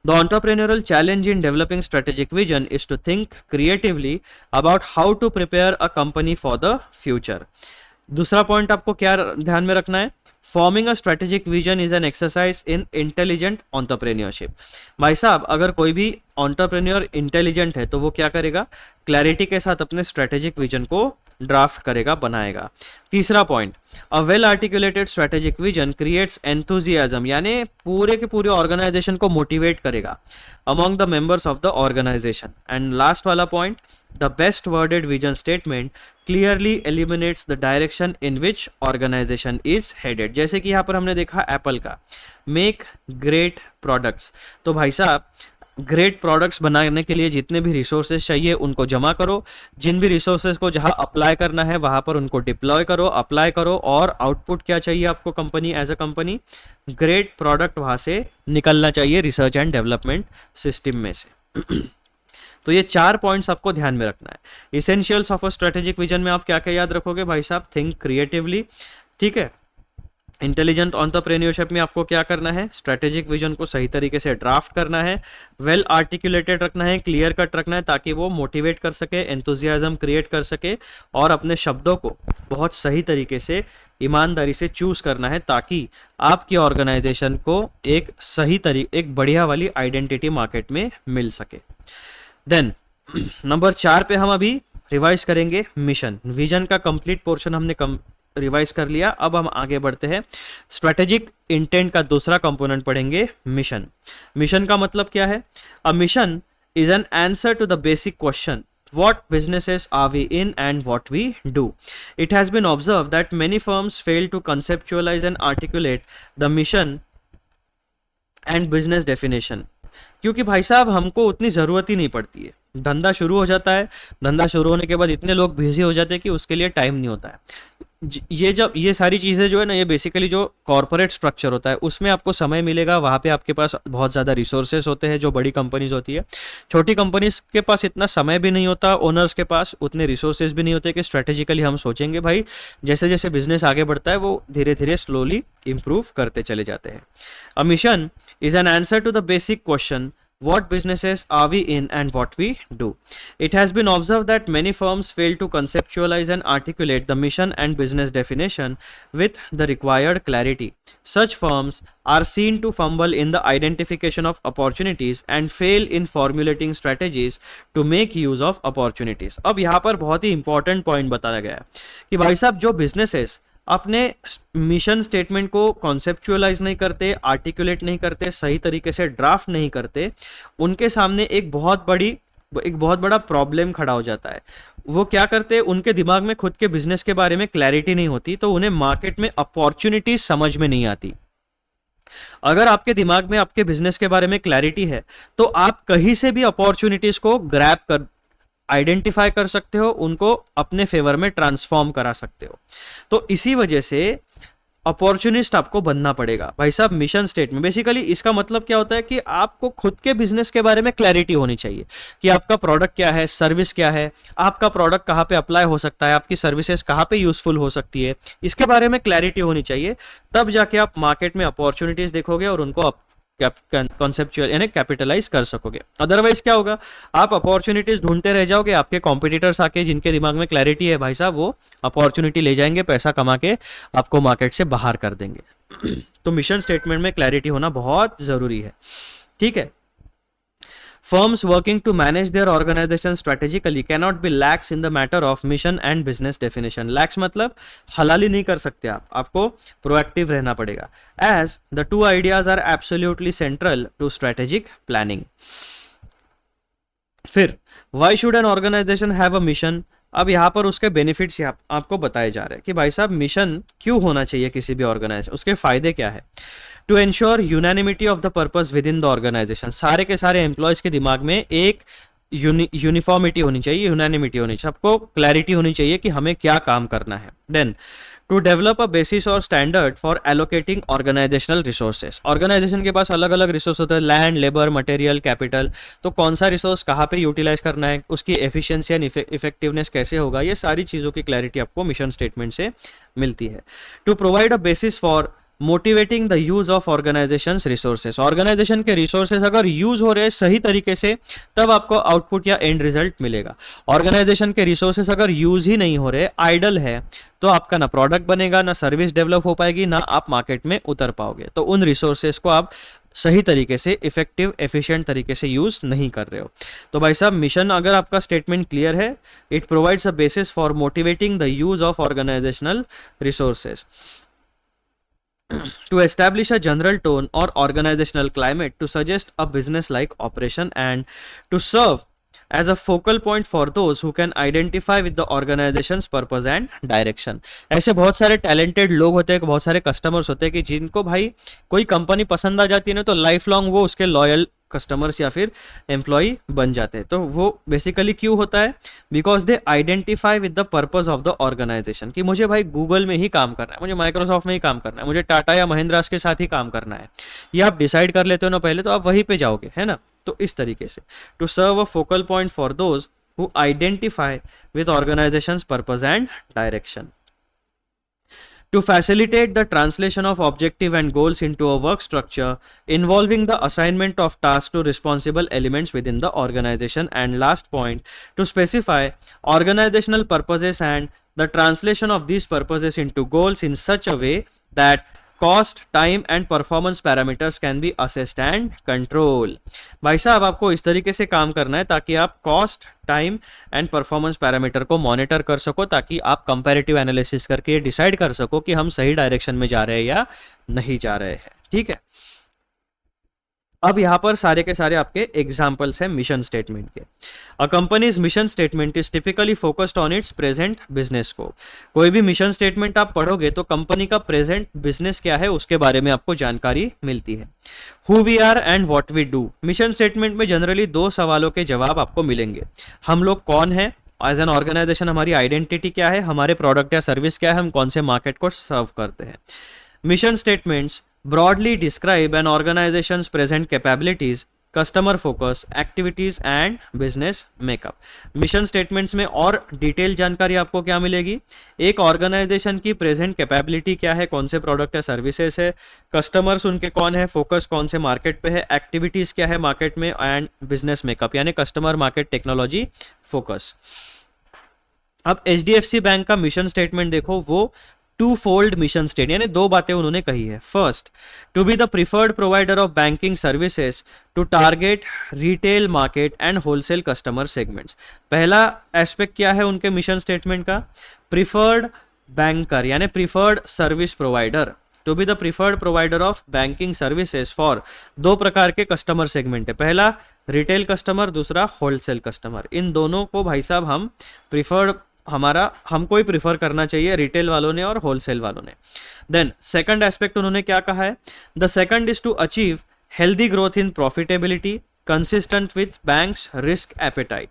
The entrepreneurial challenge in developing strategic vision is to think creatively about how to prepare a company for the future. दूसरा पॉइंट आपको क्या ध्यान में रखना है? Forming a strategic vision is an exercise in intelligent entrepreneurship. भाई साहब, अगर कोई भी एंटरप्रेन्योर इंटेलिजेंट है तो वो क्या करेगा, क्लैरिटी के साथ अपने स्ट्रेटेजिक विजन को ड्राफ्ट करेगा, बनाएगा। तीसरा point, a well articulated strategic vision creates enthusiasm, यानी पूरे के पूरे ऑर्गेनाइजेशन को मोटिवेट करेगा among the members of the organization. And last वाला point, the best worded vision statement clearly eliminates the direction in which organization is headed. जैसे कि यहाँ पर हमने देखा एप्पल का मेक ग्रेट प्रोडक्ट्स, तो भाई साहब ग्रेट प्रोडक्ट्स बनाने के लिए जितने भी रिसोर्सेज चाहिए उनको जमा करो, जिन भी रिसोर्सेज को जहां अप्लाई करना है वहां पर उनको डिप्लॉय करो, अप्लाई करो, और आउटपुट क्या चाहिए आपको company as a company, great product वहां से निकलना चाहिए रिसर्च एंड डेवलपमेंट सिस्टम में से। तो ये 4 पॉइंट्स आपको ध्यान में रखना है। Essentials of a strategic vision में आप क्या क्या याद रखोगे भाई साहब, थिंक क्रिएटिवली, ठीक है। इंटेलिजेंट एंटरप्रेन्योरशिप में आपको क्या करना है, स्ट्रेटेजिक विजन को सही तरीके से ड्राफ्ट करना है, वेल आर्टिकुलेटेड रखना है, क्लियर कट रखना है ताकि वो मोटिवेट कर सके, एंथुजियाज्म क्रिएट कर सके, और अपने शब्दों को बहुत सही तरीके से ईमानदारी से चूज करना है ताकि आपकी ऑर्गेनाइजेशन को एक सही तरीके, एक बढ़िया वाली आइडेंटिटी मार्केट में मिल सके। देन नंबर 4 पे हम अभी रिवाइज करेंगे मिशन। विजन का कंप्लीट पोर्शन हमने रिवाइज कर लिया। अब हम आगे बढ़ते हैं, स्ट्रेटेजिक इंटेंट का दूसरा कंपोनेंट पढ़ेंगे, मिशन। मिशन का मतलब क्या है, a mission is an answer to the basic question what businesses are we in and what we do. It has been observed that many firms fail to conceptualize and articulate the mission and business definition, क्योंकि भाई साहब हमको उतनी ज़रूरत ही नहीं पड़ती है। धंधा शुरू हो जाता है, धंधा शुरू होने के बाद इतने लोग बिजी हो जाते हैं कि उसके लिए टाइम नहीं होता है। ये जब ये सारी चीज़ें जो है ना, ये बेसिकली जो कॉर्पोरेट स्ट्रक्चर होता है उसमें आपको समय मिलेगा, वहाँ पे आपके पास बहुत ज़्यादा रिसोर्सेज होते हैं जो बड़ी कंपनीज होती है। छोटी कंपनीज के पास इतना समय भी नहीं होता, ओनर्स के पास उतने रिसोर्सेज भी नहीं होते कि स्ट्रेटेजिकली हम सोचेंगे। भाई जैसे जैसे बिजनेस आगे बढ़ता है वो धीरे धीरे स्लोली इंप्रूव करते चले जाते हैं। A mission is an answer to the basic question, what businesses are we in and what we do. It has been observed that many firms fail to conceptualize and articulate the mission and business definition with the required clarity. Such firms are seen to fumble in the identification of opportunities and fail in formulating strategies to make use of opportunities. अब यहाँ पर बहुत ही important point बताया गया है कि भाई साहब जो businesses अपने मिशन स्टेटमेंट को कॉन्सेप्चुअलाइज नहीं करते, आर्टिकुलेट नहीं करते, सही तरीके से ड्राफ्ट नहीं करते, उनके सामने एक बहुत बड़ा प्रॉब्लम खड़ा हो जाता है। वो क्या करते, उनके दिमाग में खुद के बिजनेस के बारे में क्लैरिटी नहीं होती, तो उन्हें मार्केट में अपॉर्चुनिटीज समझ में नहीं आती। अगर आपके दिमाग में आपके बिजनेस के बारे में क्लैरिटी है तो आप कहीं से भी अपॉर्चुनिटीज को ग्रैब कर आइडेंटिफाई कर सकते हो, उनको अपने फेवर में ट्रांसफॉर्म करा सकते हो। तो इसी वजह से अपॉर्चुनिस्ट आपको बनना पड़ेगा। भाई साहब मिशन स्टेटमेंट बेसिकली इसका मतलब क्या होता है कि आपको खुद के बिजनेस के बारे में क्लैरिटी होनी चाहिए कि आपका प्रोडक्ट क्या है, सर्विस क्या है, आपका प्रोडक्ट कहाँ पे अप्लाई हो सकता है, आपकी सर्विसेज कहाँ पे यूजफुल हो सकती है, इसके बारे में क्लैरिटी होनी चाहिए। तब जाके आप मार्केट में अपॉर्चुनिटीज देखोगे और उनको कॉन्सेप्चुअल यानी कैपिटलाइज कर सकोगे। अदरवाइज क्या होगा, आप अपॉर्चुनिटीज ढूंढते रह जाओगे, आपके कॉम्पिटिटर्स आके जिनके दिमाग में क्लैरिटी है भाई साहब वो अपॉर्चुनिटी ले जाएंगे, पैसा कमा के आपको मार्केट से बाहर कर देंगे। तो मिशन स्टेटमेंट में क्लैरिटी होना बहुत जरूरी है, ठीक है। Firms working to manage their organization strategically cannot be lax in the matter of mission and business definition. Lax मतलब हलाली नहीं कर सकते आप, आपको proactive रहना पड़ेगा। As the two ideas are absolutely central to strategic planning. फिर why should an organization have a mission? अब यहाँ पर उसके बेनिफिट्स आपको बताए जा रहे हैं कि भाई साहब मिशन क्यों होना चाहिए किसी भी ऑर्गेनाइजेशन, उसके फायदे क्या है। To ensure unanimity of the purpose within the organization, सारे के सारे एम्प्लॉयज के दिमाग में एक यूनिफॉर्मिटी होनी चाहिए, यूनानिमिटी होनी चाहिए, सबको क्लैरिटी होनी चाहिए कि हमें क्या काम करना है। Then to develop a basis और standard for allocating organizational resources, organization के पास अलग अलग रिसोर्स होते हैं, लैंड, लेबर, मटेरियल, कैपिटल, तो कौन सा रिसोर्स कहाँ पे यूटिलाइज करना है, उसकी एफिशिएंसी एंड इफेक्टिवनेस कैसे होगा, ये सारी चीज़ों की क्लैरिटी आपको मिशन स्टेटमेंट से मिलती है। To provide a basis for motivating the use of organization's resources, organization के रिसोर्सेस अगर यूज हो रहे हैं सही तरीके से तब आपको आउटपुट या एंड रिजल्ट मिलेगा। ऑर्गेनाइजेशन के रिसोर्सेस अगर यूज ही नहीं हो रहे, आइडल है, तो आपका ना प्रोडक्ट बनेगा, ना सर्विस डेवलप हो पाएगी, ना आप मार्केट में उतर पाओगे। तो उन रिसोर्सेस को आप सही तरीके से इफेक्टिव एफिशिएंट तरीके से यूज नहीं कर रहे हो। तो भाई साहब मिशन अगर आपका स्टेटमेंट क्लियर है, it provides a basis for motivating the use of organizational resources to establish a general tone or organizational climate, to suggest a business like operation, and to serve as a focal point for those who can identify with the organization's purpose and direction। ऐसे बहुत सारे talented लोग होते हैं, बहुत सारे customers होते हैं कि जिनको भाई कोई कंपनी पसंद आ जाती है ना, तो लाइफ लॉन्ग वो उसके लॉयल कस्टमर्स या फिर एम्प्लॉय बन जाते हैं। तो वो बेसिकली क्यों होता है? Because they identify with the purpose of the organization, कि मुझे भाई गूगल में ही काम करना है, मुझे माइक्रोसॉफ्ट में ही काम करना है, मुझे टाटा या महिंद्रा के साथ ही काम करना है। ये आप डिसाइड कर लेते हो ना पहले, तो आप वहीं पे जाओगे, है ना। तो इस तरीके से to serve a focal point for those who identify with organization's purpose and direction, to facilitate the translation of objective and goals into a work structure involving the assignment of tasks to responsible elements within the organization, and last point, to specify organizational purposes and the translation of these purposes into goals in such a way that cost, time and performance parameters can be assessed and control. भाई साहब आपको इस तरीके से काम करना है ताकि आप cost, time and performance parameter को मॉनिटर कर सको, ताकि आप कंपैरेटिव एनालिसिस करके डिसाइड कर सको कि हम सही डायरेक्शन में जा रहे हैं या नहीं जा रहे हैं। ठीक है, अब यहां पर सारे के सारे आपके एग्जाम्पल्स हैं मिशन स्टेटमेंट के। A company's mission statement is typically focused on its present business को। कोई भी मिशन स्टेटमेंट आप पढ़ोगे तो कंपनी का प्रेजेंट बिजनेस क्या है उसके बारे में आपको जानकारी मिलती है। Who we are and what we do, mission statement में जनरली 2 सवालों के जवाब आपको मिलेंगे। हम लोग कौन है एज एन ऑर्गेनाइजेशन, हमारी आइडेंटिटी क्या है, हमारे प्रोडक्ट या सर्विस क्या है, हम कौन से मार्केट को सर्व करते हैं। Mission statements broadly describe an organization's present capabilities, customer focus, activities and business makeup। Mission statements में और डिटेल जानकारी आपको क्या मिलेगी? एक ऑर्गेनाइजेशन की प्रेजेंट कैपेबिलिटी क्या है, कौन से प्रोडक्ट या सर्विसेज है, कस्टमर्स उनके कौन है, फोकस कौन से मार्केट पे है, एक्टिविटीज क्या है मार्केट में, एंड बिजनेस मेकअप यानी कस्टमर, मार्केट, टेक्नोलॉजी, फोकस। अब HDFC बैंक का मिशन स्टेटमेंट देखो, वो 2-fold मिशन स्टेट यानी 2 बातें उन्होंने कही है। First, to be the preferred provider of banking services to target retail market and wholesale customer segments. पहला एस्पेक्ट क्या है उनके मिशन स्टेटमेंट का? प्रिफर्ड बैंकर यानी preferred service provider, to be the preferred provider of banking services for 2 प्रकार के customer segment है। पहला रिटेल कस्टमर, दूसरा होलसेल कस्टमर। इन दोनों को भाई साहब हम प्रिफर्ड, हमको ही प्रिफर करना चाहिए, रिटेल वालों ने और होलसेल वालों ने। देन सेकंड एस्पेक्ट उन्होंने क्या कहा है? The second is to achieve healthy growth in profitability consistent with bank's risk appetite,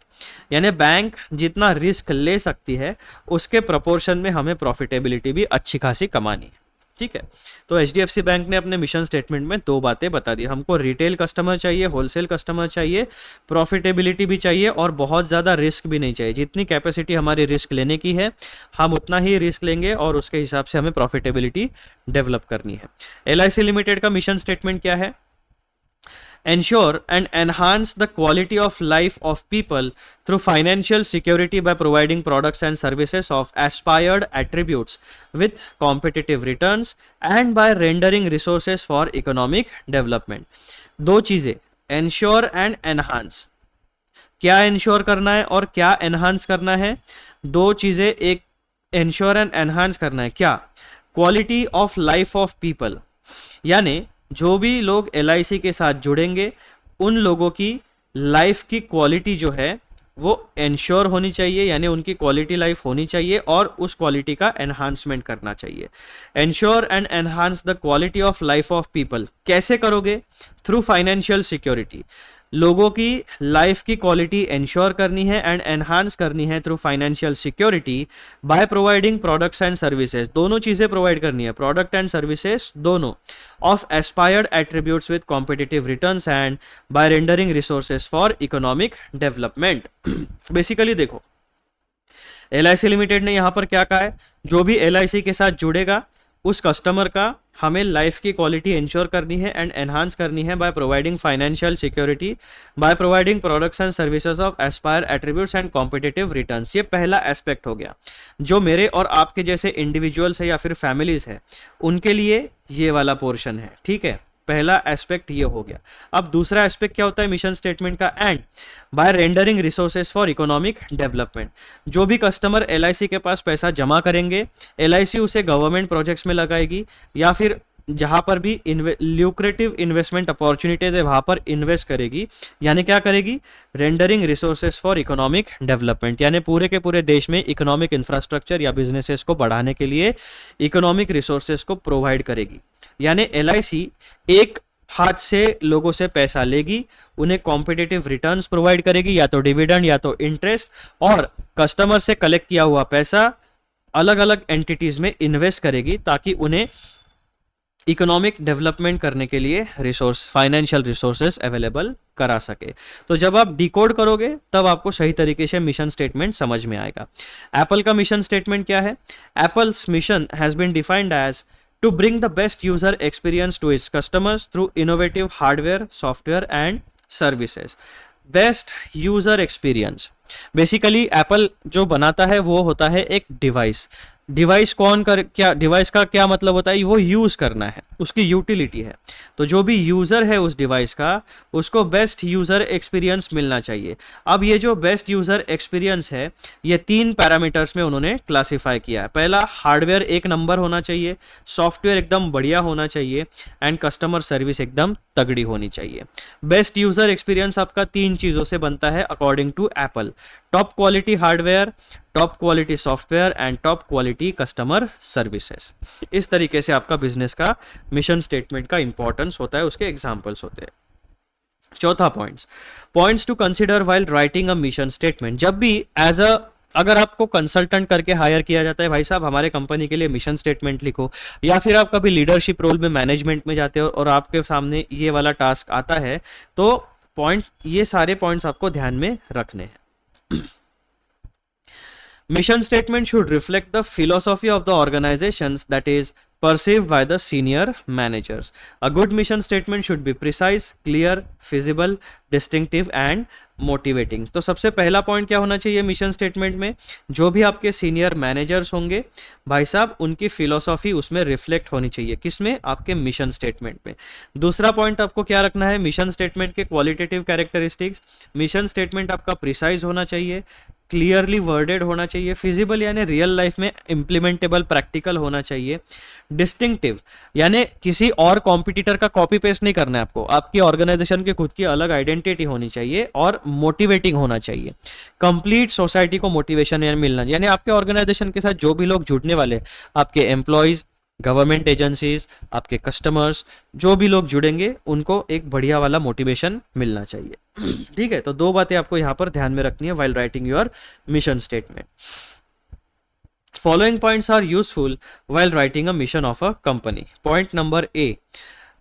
यानी बैंक जितना रिस्क ले सकती है उसके प्रोपोर्शन में हमें प्रॉफिटेबिलिटी भी अच्छी खासी कमानी है। ठीक है, तो HDFC बैंक ने अपने मिशन स्टेटमेंट में 2 बातें बता दी। हमको रिटेल कस्टमर चाहिए, होलसेल कस्टमर चाहिए, प्रॉफिटेबिलिटी भी चाहिए और बहुत ज़्यादा रिस्क भी नहीं चाहिए। जितनी कैपेसिटी हमारी रिस्क लेने की है हम उतना ही रिस्क लेंगे और उसके हिसाब से हमें प्रॉफिटेबिलिटी डेवलप करनी है। LIC लिमिटेड का मिशन स्टेटमेंट क्या है? Ensure and enhance the quality of life of people through financial security by providing products and services of aspired attributes with competitive returns and by rendering resources for economic development। 2 चीजें, ensure and enhance। क्या ensure करना है और क्या enhance करना है? 2 चीजें, एक ensure and enhance करना है क्या? Quality of life of people, यानी जो भी लोग LIC के साथ जुड़ेंगे उन लोगों की लाइफ की क्वालिटी जो है वो इंश्योर होनी चाहिए, यानी उनकी क्वालिटी लाइफ होनी चाहिए और उस क्वालिटी का एनहांसमेंट करना चाहिए। Ensure and enhance the quality of life of people कैसे करोगे? थ्रू फाइनेंशियल सिक्योरिटी, लोगों की लाइफ की क्वालिटी इंश्योर करनी है एंड एनहांस करनी है through financial security by providing products and services. दोनों चीजें प्रोवाइड करनी है, प्रोडक्ट एंड सर्विसेज दोनों, of aspired attributes with competitive returns and by rendering resources for economic development. Basically देखो LIC लिमिटेड ने यहां पर क्या कहा है? जो भी LIC के साथ जुड़ेगा उस कस्टमर का हमें लाइफ की क्वालिटी इंश्योर करनी है एंड एनहांस करनी है by providing financial security, by providing products and services of Aspire attributes and competitive returns. ये पहला एस्पेक्ट हो गया जो मेरे और आपके जैसे इंडिविजुअल्स है या फिर फैमिलीज है उनके लिए ये वाला पोर्शन है, ठीक है। पहला एस्पेक्ट ये हो गया। अब दूसरा एस्पेक्ट क्या होता है मिशन स्टेटमेंट का, and by rendering resources for economic development. जो भी कस्टमर एलआईसी के पास पैसा जमा करेंगे, एलआईसी उसे गवर्नमेंट प्रोजेक्ट्स में लगाएगी या फिर जहां पर भी ल्यूक्रेटिव इन्वेस्टमेंट अपॉर्चुनिटीज है वहां पर इन्वेस्ट करेगी। यानी क्या करेगी, rendering resources for economic development, यानी पूरे के पूरे देश में इकोनॉमिक इंफ्रास्ट्रक्चर या बिजनेसेस को बढ़ाने के लिए इकोनॉमिक रिसोर्सेज को प्रोवाइड करेगी। यानी एलआईसी एक हाथ से लोगों से पैसा लेगी, उन्हें कॉम्पिटिटिव रिटर्न्स प्रोवाइड करेगी, या तो डिविडेंड या तो इंटरेस्ट, और कस्टमर से कलेक्ट किया हुआ पैसा अलग अलग एंटिटीज में इन्वेस्ट करेगी ताकि उन्हें इकोनॉमिक डेवलपमेंट करने के लिए रिसोर्स, फाइनेंशियल रिसोर्सेज अवेलेबल करा सके। तो जब आप डिकोड करोगे तब आपको सही तरीके से मिशन स्टेटमेंट समझ में आएगा। एप्पल का मिशन स्टेटमेंट क्या है? Apple's mission has been defined as to bring the best user experience to its customers through innovative hardware, software and services. Best user experience, basically Apple जो बनाता है वो होता है एक डिवाइस। डिवाइस कौन कर, क्या डिवाइस का क्या मतलब होता है, वो यूज करना है, उसकी यूटिलिटी है। तो जो भी यूजर है उस डिवाइस का, उसको बेस्ट यूजर एक्सपीरियंस मिलना चाहिए। अब ये जो बेस्ट यूजर एक्सपीरियंस है ये 3 पैरामीटर्स में उन्होंने क्लासिफाई किया है। पहला, हार्डवेयर एक नंबर होना चाहिए, सॉफ्टवेयर एकदम बढ़िया होना चाहिए एंड कस्टमर सर्विस एकदम तगड़ी होनी चाहिए। बेस्ट यूजर एक्सपीरियंस आपका 3 चीजों से बनता है according to Apple: top quality hardware, top quality software and top quality customer services. इस तरीके से आपका बिजनेस का मिशन स्टेटमेंट का इंपॉर्टेंस होता है, उसके एग्जांपल्स होते हैं। चौथा points to consider while writing a mission statement. जब भी अगर आपको कंसल्टेंट करके हायर किया जाता है, भाई साहब हमारे कंपनी के लिए मिशन स्टेटमेंट लिखो, या फिर आप कभी लीडरशिप रोल में मैनेजमेंट में जाते हो और आपके सामने ये वाला टास्क आता है, तो ये सारे पॉइंट्स आपको ध्यान में रखने हैं। Mission statement should reflect the philosophy of the organizations, that is perceived by the senior managers. A good mission statement should be precise, clear, feasible, distinctive and motivating. तो सबसे पहला पॉइंट क्या होना चाहिए मिशन स्टेटमेंट में? जो भी आपके सीनियर मैनेजर्स होंगे भाई साहब, उनकी फिलोसॉफी उसमें रिफ्लेक्ट होनी चाहिए। किसमें? आपके मिशन स्टेटमेंट में। दूसरा पॉइंट आपको क्या रखना है मिशन स्टेटमेंट के क्वालिटेटिव कैरेक्टरिस्टिक्स। मिशन स्टेटमेंट आपका प्रिसाइज होना चाहिए, क्लियरली वर्डेड होना चाहिए, फिजिबल यानी रियल लाइफ में इम्प्लीमेंटेबल प्रैक्टिकल होना चाहिए, डिस्टिंक्टिव यानी किसी और कॉम्पिटिटर का कॉपी पेस्ट नहीं करना है आपको, आपकी ऑर्गेनाइजेशन की खुद की अलग आइडेंटिटी होनी चाहिए, और मोटिवेटिंग होना चाहिए। कंप्लीट सोसाइटी को मोटिवेशन मिलना, यानी आपके ऑर्गेनाइजेशन के साथ जो भी लोग जुड़ने वाले, आपके एम्प्लॉयज, गवर्नमेंट एजेंसीज, आपके कस्टमर्स, जो भी लोग जुड़ेंगे उनको एक बढ़िया वाला मोटिवेशन मिलना चाहिए। ठीक है, तो 2 बातें आपको यहां पर ध्यान में रखनी है while writing your mission statement. Following points are useful while writing a mission of a company. Point number A.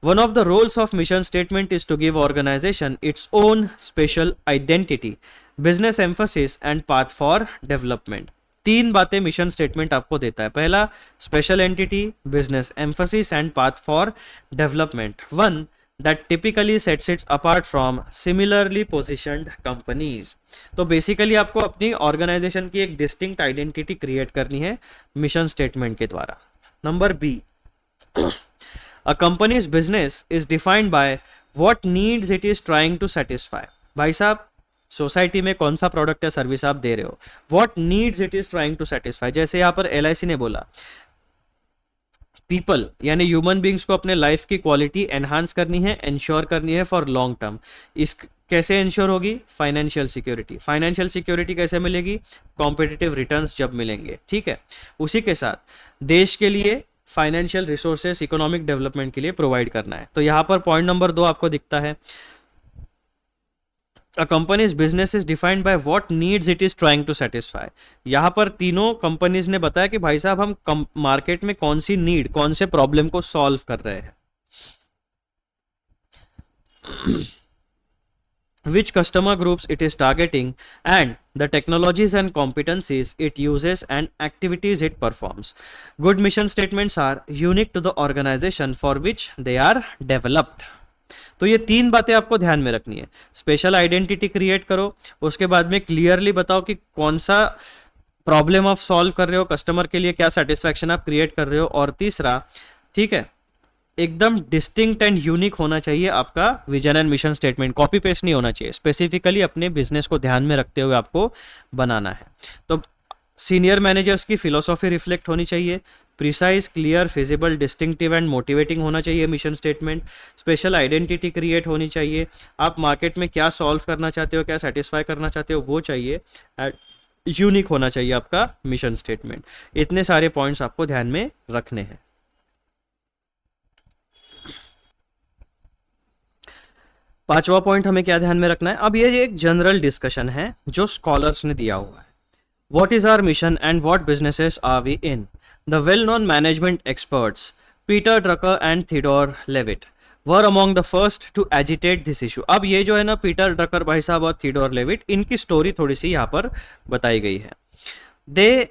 One of the roles of mission statement is to give organization its own special identity, business emphasis and path for development. 3 बातें mission statement आपको देता है। पहला, special entity, business emphasis and path for development. 1 that typically sets it apart from similarly positioned companies. तो basically आपको अपनी organisation की एक डिस्टिंक्ट आइडेंटिटी क्रिएट करनी है मिशन स्टेटमेंट के द्वारा। Number B, a company's business is defined by what needs it is trying to satisfy. भाई साहब सोसाइटी में कौन सा प्रोडक्ट या सर्विस आप दे रहे हो, what needs it is trying to satisfy. जैसे यहाँ पर एलआईसी ने बोला पीपल यानी ह्यूमन बींग्स को अपने लाइफ की क्वालिटी एनहांस करनी है, इंश्योर करनी है फॉर लॉन्ग टर्म। इस कैसे इंश्योर होगी? Financial security. फाइनेंशियल सिक्योरिटी कैसे मिलेगी? कॉम्पिटिटिव रिटर्न्स जब मिलेंगे। ठीक है, उसी के साथ देश के लिए फाइनेंशियल रिसोर्सेस इकोनॉमिक डेवलपमेंट के लिए प्रोवाइड करना है। तो यहाँ पर पॉइंट नंबर 2 आपको दिखता है, A company's business is defined by what needs it is trying to satisfy. यहाँ पर तीनों कंपनीज ने बताया कि भाई साहब हम मार्केट में कौन सी नीड, कौन से प्रॉब्लम को सॉल्व कर रहे हैं। which customer groups it is targeting, and the technologies and competencies it uses and activities it performs. Good mission statements are unique to the organization for which they are developed. तो ये तीन बातें आपको ध्यान में रखनी है. स्पेशल आइडेंटिटी क्रिएट करो, उसके बाद में क्लियरली बताओ कि कौन सा प्रॉब्लम आप सॉल्व कर रहे हो, कस्टमर के लिए क्या सेटिस्फैक्शन आप क्रिएट कर रहे हो, और तीसरा, ठीक है, एकदम डिस्टिंक्ट एंड यूनिक होना चाहिए आपका vision and mission statement. Copy paste नहीं होना चाहिए, स्पेसिफिकली अपने बिजनेस को ध्यान में रखते हुए आपको बनाना है. तो सीनियर मैनेजर्स की फिलोसॉफी रिफ्लेक्ट होनी चाहिए. Precise, clear, feasible, distinctive and motivating होना चाहिए mission statement. Special identity create होनी चाहिए. आप मार्केट में क्या सॉल्व करना चाहते हो, क्या सेटिस्फाई करना चाहते हो, वो चाहिए. यूनिक होना चाहिए आपका मिशन स्टेटमेंट. इतने सारे पॉइंट्स आपको ध्यान में रखने हैं. पांचवा पॉइंट हमें क्या ध्यान में रखना है. अब ये एक जनरल डिस्कशन है जो स्कॉलर्स ने दिया हुआ है. What is our mission and what businesses are we in. The well known management experts Peter Drucker and Theodore Levitt were among the first to agitate this issue. अब ये जो है ना, पीटर ड्रकर भाई साहब और थियोडोर लेविट, इनकी story थोड़ी सी यहाँ पर बताई गई है. दे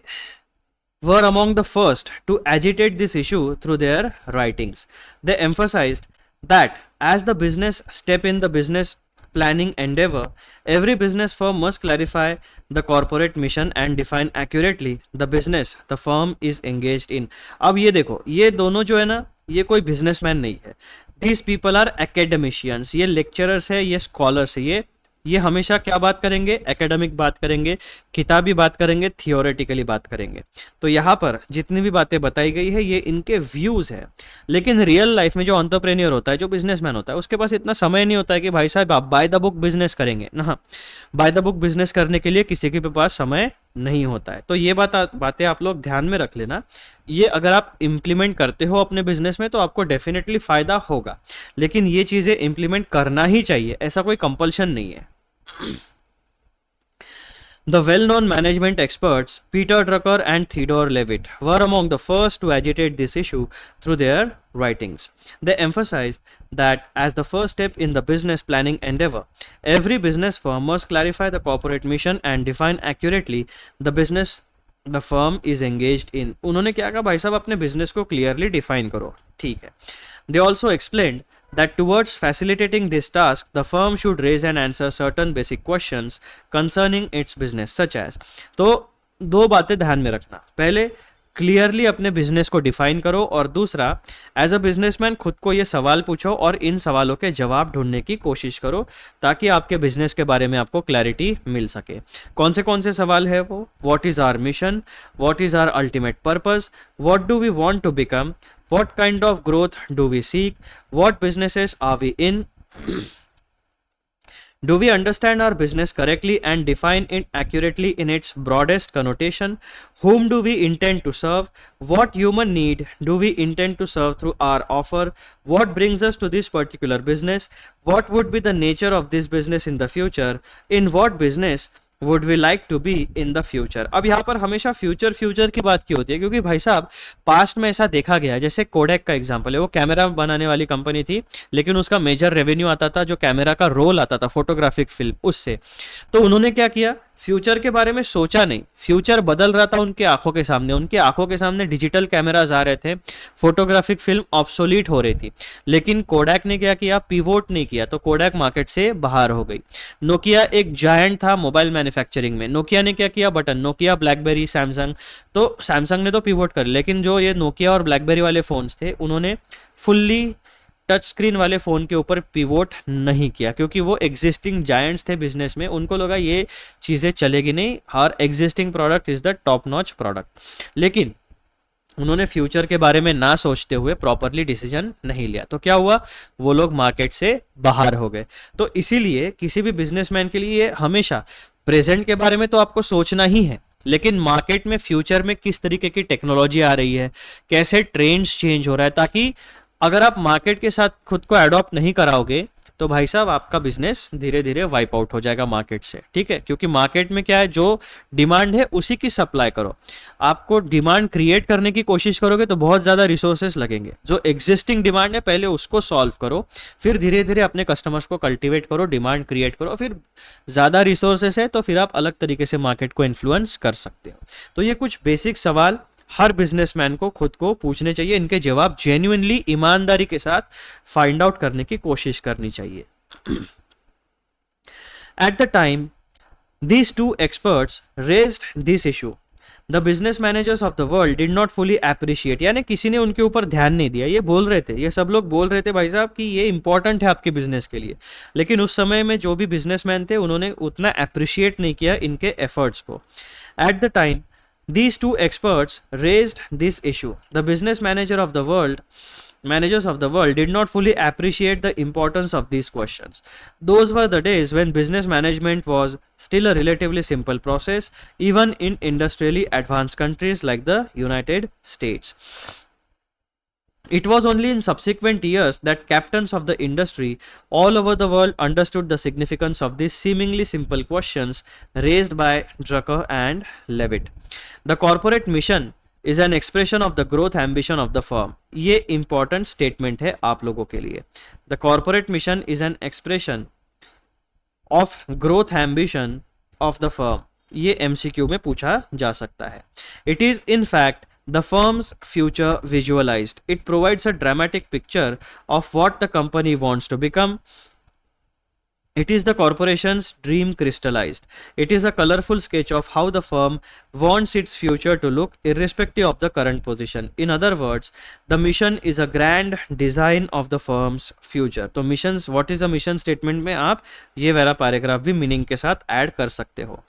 were among the first to agitate this issue through their writings. They emphasized that as the business step in the business planning endeavor, every business firm must clarify the corporate mission and define accurately the business the firm is engaged in. अब ये देखो, ये दोनों जो है ना, ये कोई बिजनेसमैन नहीं है. These people are academicians. ये लेक्चरर्स है, ये स्कॉलर्स है. ये हमेशा क्या बात करेंगे, एकेडमिक बात करेंगे, किताबी बात करेंगे, थियोरेटिकली बात करेंगे. तो यहाँ पर जितनी भी बातें बताई गई है ये इनके व्यूज है. लेकिन रियल लाइफ में जो एंटरप्रेन्योर होता है, जो बिजनेसमैन होता है, उसके पास इतना समय नहीं होता है कि भाई साहब आप बाय द बुक बिजनेस करेंगे ना. बाय द बुक बिजनेस करने के लिए किसी के पास समय नहीं होता है. तो ये बातें आप लोग ध्यान में रख लेना. ये अगर आप इम्प्लीमेंट करते हो अपने बिजनेस में तो आपको डेफिनेटली फायदा होगा, लेकिन ये चीजें इम्प्लीमेंट करना ही चाहिए, ऐसा कोई कंपल्शन नहीं है. The well-known management experts Peter Drucker and Theodore Levitt were among the first to agitate this issue through their writings. They emphasized that as the first step in the business planning endeavor, every business firm must clarify the corporate mission and define accurately the business the firm is engaged in. उन्होंने क्या कहा, भाई साहब अपने business को clearly define करो. ठीक है. They also explained that towards facilitating this task, the firm should raise and answer certain basic questions concerning its business, such as. तो दो बातें ध्यान में रखना. पहले, क्लियरली अपने बिजनेस को डिफाइन करो, और दूसरा, एज अ बिजनेसमैन खुद को ये सवाल पूछो और इन सवालों के जवाब ढूंढने की कोशिश करो ताकि आपके बिजनेस के बारे में आपको क्लैरिटी मिल सके. कौन से सवाल है वो? What is our mission, what is our ultimate purpose, what do we want to become, what kind of growth do we seek, what businesses are we in, do we understand our business correctly and define it accurately in its broadest connotation, whom do we intend to serve, what human need do we intend to serve through our offer, what brings us to this particular business, what would be the nature of this business in the future, in what business would we like to be in the future. अब यहाँ पर हमेशा future की बात क्यों होती है? क्योंकि भाई साहब पास्ट में ऐसा देखा गया, जैसे कोडेक का एग्जांपल है, वो कैमरा बनाने वाली कंपनी थी, लेकिन उसका मेजर रेवेन्यू आता था जो कैमरा का रोल आता था फोटोग्राफिक फिल्म, उससे. तो उन्होंने क्या किया, फ्यूचर के बारे में सोचा नहीं. फ्यूचर बदल रहा था उनके आंखों के सामने. उनके आंखों के सामने डिजिटल कैमराज आ रहे थे, फोटोग्राफिक फिल्म ऑब्सोलीट हो रही थी. लेकिन कोडैक ने क्या किया, पिवोट नहीं किया, तो कोडैक मार्केट से बाहर हो गई. नोकिया एक जायंट था मोबाइल मैन्युफैक्चरिंग में. नोकिया ने क्या किया, बटन. Nokia, blackberry, Samsung. तो सैमसंग ने तो पिवोट कर, लेकिन जो ये नोकिया और ब्लैकबेरी वाले फोन्स थे, उन्होंने फुल्ली टच स्क्रीन वाले फोन के ऊपर पिवोट नहीं किया, क्योंकि वो एग्जिस्टिंग जायंट्स थे बिजनेस में. उनको लगा ये चीजें चलेगी नहीं, और existing product is the top notch product. लेकिन उन्होंने फ्यूचर के बारे में ना सोचते हुए प्रॉपरली डिसीजन नहीं लिया, तो क्या हुआ, वो लोग मार्केट से बाहर हो गए. तो इसीलिए किसी भी बिजनेसमैन के लिए हमेशा प्रेजेंट के बारे में तो आपको सोचना ही है, लेकिन मार्केट में फ्यूचर में किस तरीके की टेक्नोलॉजी आ रही है, कैसे ट्रेंड्स चेंज हो रहा है, ताकि अगर आप मार्केट के साथ खुद को एडॉप्ट नहीं कराओगे, तो भाई साहब आपका बिजनेस धीरे धीरे वाइप आउट हो जाएगा मार्केट से, ठीक है। क्योंकि मार्केट में क्या है, जो डिमांड है उसी की सप्लाई करो। आपको डिमांड क्रिएट करने की कोशिश करोगे तो बहुत ज़्यादा रिसोर्सेस लगेंगे। जो एग्जिस्टिंग डिमांड है पहले उसको सॉल्व करो, फिर धीरे धीरे अपने कस्टमर्स को कल्टीवेट करो, डिमांड क्रिएट करो, फिर ज़्यादा रिसोर्सेस है तो फिर आप अलग तरीके से मार्केट को इन्फ्लुएंस कर सकते हो। तो ये कुछ बेसिक सवाल हर बिजनेसमैन को खुद को पूछने चाहिए, इनके जवाब जेन्युइनली ईमानदारी के साथ फाइंड आउट करने की कोशिश करनी चाहिए। At the time these two experts raised this issue, the business managers of the world did not fully appreciate, यानी किसी ने उनके ऊपर ध्यान नहीं दिया। ये बोल रहे थे, ये सब लोग बोल रहे थे भाई साहब कि ये इंपॉर्टेंट है आपके बिजनेस के लिए, लेकिन उस समय में जो भी बिजनेसमैन थे उन्होंने उतना अप्रिशिएट नहीं किया इनके एफर्ट्स को। At the time these two experts raised this issue, the managers of the world did not fully appreciate the importance of these questions. Those were the days when business management was still a relatively simple process, even in industrially advanced countries like the United States. It was only in subsequent years that captains of the industry all over the world understood the significance of these seemingly simple questions raised by Drucker and Levitt. The corporate mission is an expression of the growth ambition of the firm. ये important statement है आप लोगों के लिए. The corporate mission is an expression of growth ambition of the firm. ये MCQ में पूछा जा सकता है. It is in fact the firm's future visualized. It provides a dramatic picture of what the company wants to become. It is the corporation's dream crystallized. It is a colorful sketch of how the firm wants its future to look irrespective of the current position. In other words, the mission is a grand design of the firm's future. तो missions, what is the mission statement में आप ये वाला paragraph भी meaning के साथ add कर सकते हो.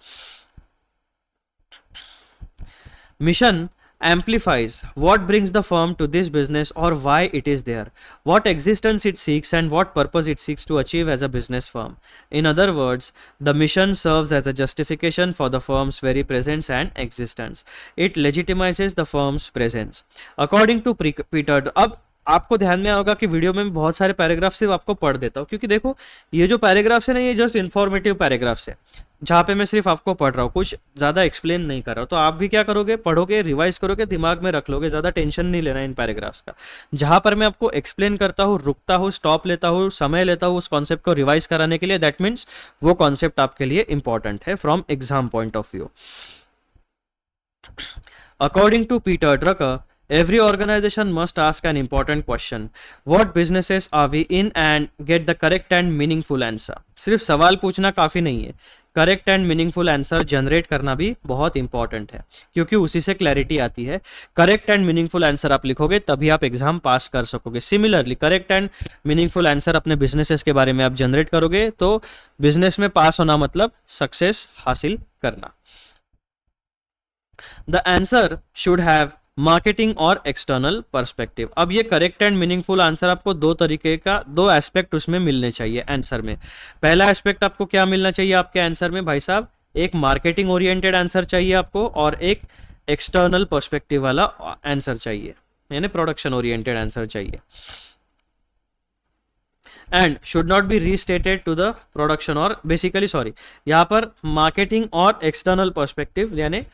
Mission amplifies what brings the firm to this business or why it is there, what existence it seeks and what purpose it seeks to achieve as a business firm. In other words, the mission serves as a justification for the firm's very presence and existence. It legitimizes the firm's presence. According to Peter, अब आपको ध्यान में आएगा कि video में बहुत सारे paragraph सिर्फ आपको पढ़ देता हूँ, क्योंकि देखो ये जो पैराग्राफ्स है ना, ये जस्ट इन्फॉर्मेटिव पैराग्राफ्स है, जहाँ पे मैं सिर्फ आपको पढ़ रहा हूँ, कुछ ज़्यादा एक्सप्लेन नहीं कर रहा हूँ. तो आप भी क्या करोगे, पढ़ोगे, रिवाइज करोगे, दिमाग में रख लोगे, ज़्यादा टेंशन नहीं लेना इन पैराग्राफ्स का. जहाँ पर मैं आपको एक्सप्लेन करता हूँ, रुकता हूँ, स्टॉप लेता हूँ, समय लेता हूँ उस कॉन्सेप्ट को रिवाइज कराने के लिए, दैट मीन्स वो कॉन्सेप्ट आपके लिए इंपॉर्टेंट है from exam point of view. According to Peter Drucker, every organization must ask an important question. What businesses are we in and get the correct and meaningful answer. सिर्फ सवाल पूछना काफ़ी नहीं है, correct and meaningful answer generate करना भी बहुत important है, क्योंकि उसी से क्लैरिटी आती है. करेक्ट एंड मीनिंगफुल आंसर आप लिखोगे तभी आप एग्जाम पास कर सकोगे. Similarly correct and meaningful answer अपने बिजनेसेस के बारे में आप जनरेट करोगे तो बिजनेस में पास होना मतलब सक्सेस हासिल करना. The answer should have marketing और एक्सटर्नल पर्सपेक्टिव. अब ये करेक्ट एंड मीनिंगफुल आंसर आपको दो तरीके का, दो एस्पेक्ट उसमें मिलने चाहिए आंसर में. पहला एस्पेक्ट आपको क्या मिलना चाहिए आपके आंसर में भाई साहब, एक मार्केटिंग ओरिएंटेड आंसर चाहिए आपको और एक एक्सटर्नल पर्सपेक्टिव वाला आंसर चाहिए, यानी प्रोडक्शन ओरिएंटेड आंसर चाहिए. And should not be restated to the production और बेसिकली सॉरी, यहाँ पर मार्केटिंग और एक्सटर्नल पर्सपेक्टिव यानी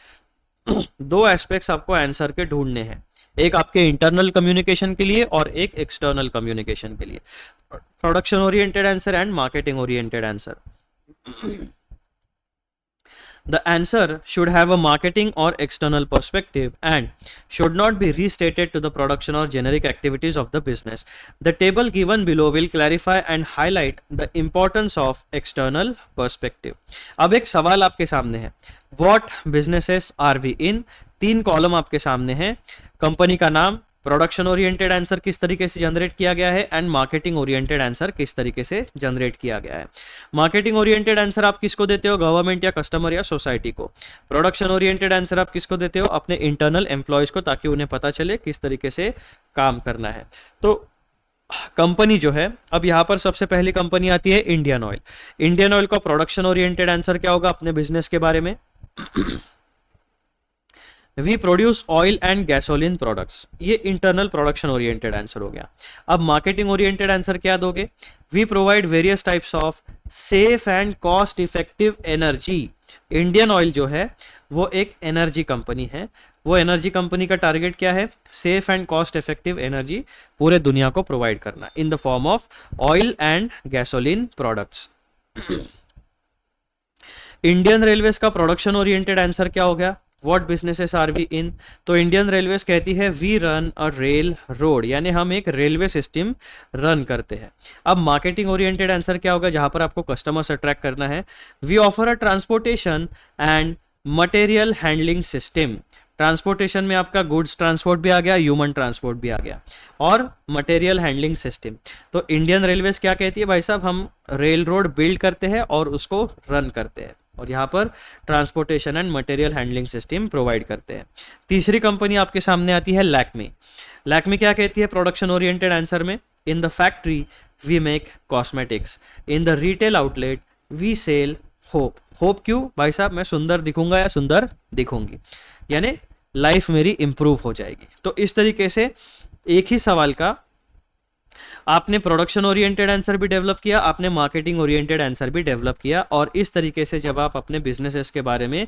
दो एस्पेक्ट्स आपको आंसर के ढूंढने हैं, एक आपके इंटरनल कम्युनिकेशन के लिए और एक एक्सटर्नल कम्युनिकेशन के लिए. Production oriented answer and marketing oriented answer. The answer should have a marketing or external perspective and should not be restated to the production or generic activities of the business. The table given below will clarify and highlight the importance of external perspective. अब एक सवाल आपके सामने है, What businesses are we in? 3 column आपके सामने हैं, company का नाम, प्रोडक्शन ओरिएंटेड आंसर किस तरीके से जनरेट किया गया है एंड मार्केटिंग ओरिएंटेड आंसर किस तरीके से जनरेट किया गया है. मार्केटिंग ओरिएंटेड आंसर आप किसको देते हो, गवर्नमेंट या कस्टमर या सोसाइटी को. प्रोडक्शन ओरिएंटेड आंसर आप किसको देते हो, अपने इंटरनल एम्प्लॉयज को, ताकि उन्हें पता चले किस तरीके से काम करना है. तो कंपनी जो है, अब यहाँ पर सबसे पहली कंपनी आती है इंडियन ऑयल. इंडियन ऑयल का प्रोडक्शन ओरिएंटेड आंसर क्या होगा अपने बिजनेस के बारे में, we produce oil and gasoline products. ये इंटरनल प्रोडक्शन ओरिएंटेड आंसर हो गया। अब मार्केटिंग ओरिएंटेड आंसर क्या दोगे? We provide various types of safe and cost effective energy. Indian Oil जो है वो एक एनर्जी कंपनी है। वो एनर्जी कंपनी का टारगेट क्या है? Safe and cost effective energy पूरे दुनिया को प्रोवाइड करना in the form of oil and gasoline products. Indian Railways का प्रोडक्शन ओरिएंटेड आंसर क्या हो गया? What businesses are we in? तो इंडियन रेलवेज कहती है we run a rail road, यानी हम एक रेलवे सिस्टम रन करते हैं। अब मार्केटिंग ओरिएंटेड आंसर क्या होगा जहां पर आपको कस्टमर्स अट्रैक्ट करना है? We offer a transportation and material handling system. Transportation में आपका गुड्स ट्रांसपोर्ट भी आ गया, ह्यूमन ट्रांसपोर्ट भी आ गया, और मटेरियल हैंडलिंग सिस्टम। तो इंडियन रेलवेज क्या कहती है? भाई साहब हम रेल रोड बिल्ड करते हैं और उसको रन करते हैं, और यहाँ पर transportation and material handling system provide करते हैं। तीसरी कंपनी आपके सामने आती है लैक्मे। लैक्मे क्या कहती है प्रोडक्शन ओरिएंटेड आंसर में? In the factory we make cosmetics, in the retail outlet we sell hope. Hope क्यों? भाई साहब मैं सुंदर दिखूंगा या सुंदर दिखूंगी, यानी लाइफ मेरी इंप्रूव हो जाएगी। तो इस तरीके से एक ही सवाल का आपने प्रोडक्शन ओरिएंटेड आंसर भी डेवलप किया, आपने मार्केटिंग ओरिएंटेड आंसर भी डेवलप किया, और इस तरीके से जब आप अपने बिजनेसेस के बारे में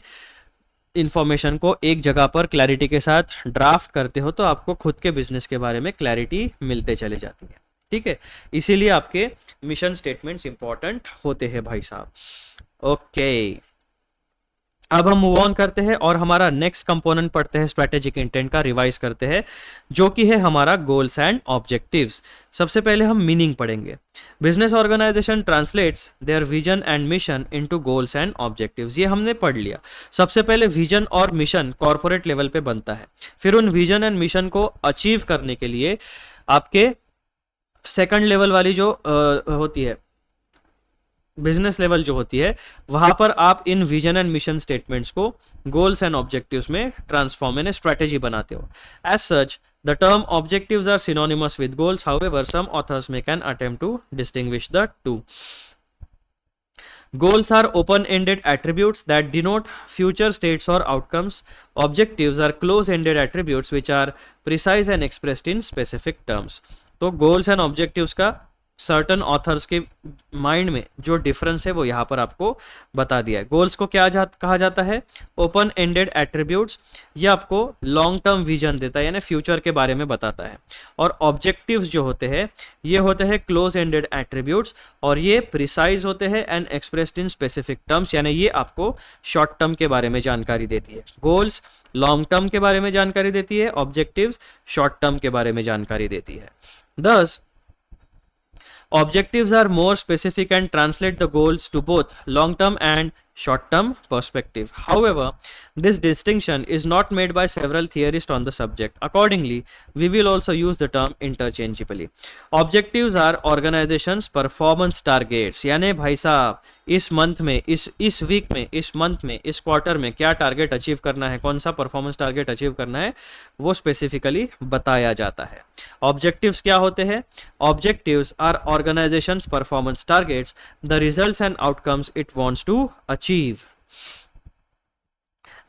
इंफॉर्मेशन को एक जगह पर क्लैरिटी के साथ ड्राफ्ट करते हो तो आपको खुद के बिजनेस के बारे में क्लैरिटी मिलते चले जाती है। ठीक है, इसीलिए आपके मिशन स्टेटमेंट्स इंपॉर्टेंट होते हैं भाई साहब। ओके, अब हम मूव ऑन करते हैं और हमारा नेक्स्ट कंपोनेंट पढ़ते हैं स्ट्रेटेजिक इंटेंट का, रिवाइज करते हैं, जो कि है हमारा गोल्स एंड ऑब्जेक्टिव्स। सबसे पहले हम मीनिंग पढ़ेंगे। Business organization translates their vision and mission into goals and objectives. ये हमने पढ़ लिया। सबसे पहले विजन और मिशन कॉर्पोरेट लेवल पे बनता है, फिर उन विजन एंड मिशन को अचीव करने के लिए आपके सेकंड लेवल वाली जो होती है बिजनेस लेवल जो होती है, वहां पर आप इन विजन एंड मिशन स्टेटमेंट्स को गोल्स एंड ऑब्जेक्टिव्स में ट्रांसफॉर्म यानी स्ट्रेटेजी बनाते हो। As such the term objectives are synonymous with goals, however some authors make an attempt to distinguish the two. Goals are open-ended attributes that denote future states or outcomes. Objectives are close-ended attributes which are precise and expressed in specific terms. तो goals and objectives का certain authors के mind में जो difference है वो यहाँ पर आपको बता दिया है। गोल्स को क्या कहा जाता है? Open ended attributes. ये आपको लॉन्ग टर्म विजन देता है, यानी फ्यूचर के बारे में बताता है। और ऑब्जेक्टिव्स जो होते हैं ये होते हैं क्लोज एंडेड एट्रीब्यूट्स, और ये प्रिसाइज होते हैं and expressed in specific terms, यानी ये आपको शॉर्ट टर्म के बारे में जानकारी देती है। गोल्स लॉन्ग टर्म के बारे में जानकारी देती है, ऑब्जेक्टिव्स शॉर्ट टर्म के बारे में जानकारी देती है। Thus, objectives are more specific and translate the goals to both long-term and short-term perspective. However, this distinction is not made by several theorists on the subject. Accordingly, we will also use the term interchangeably. Objectives are organizations' performance targets. यानी भाई साहब इस month में, इस week में, इस month में, इस क्वार्टर में क्या टारगेट अचीव करना है, कौन सा परफॉर्मेंस टारगेट अचीव करना है, वो स्पेसिफिकली बताया जाता है। ऑब्जेक्टिव्स क्या होते हैं? Objectives are organization's performance targets, the results and outcomes it wants to achieve.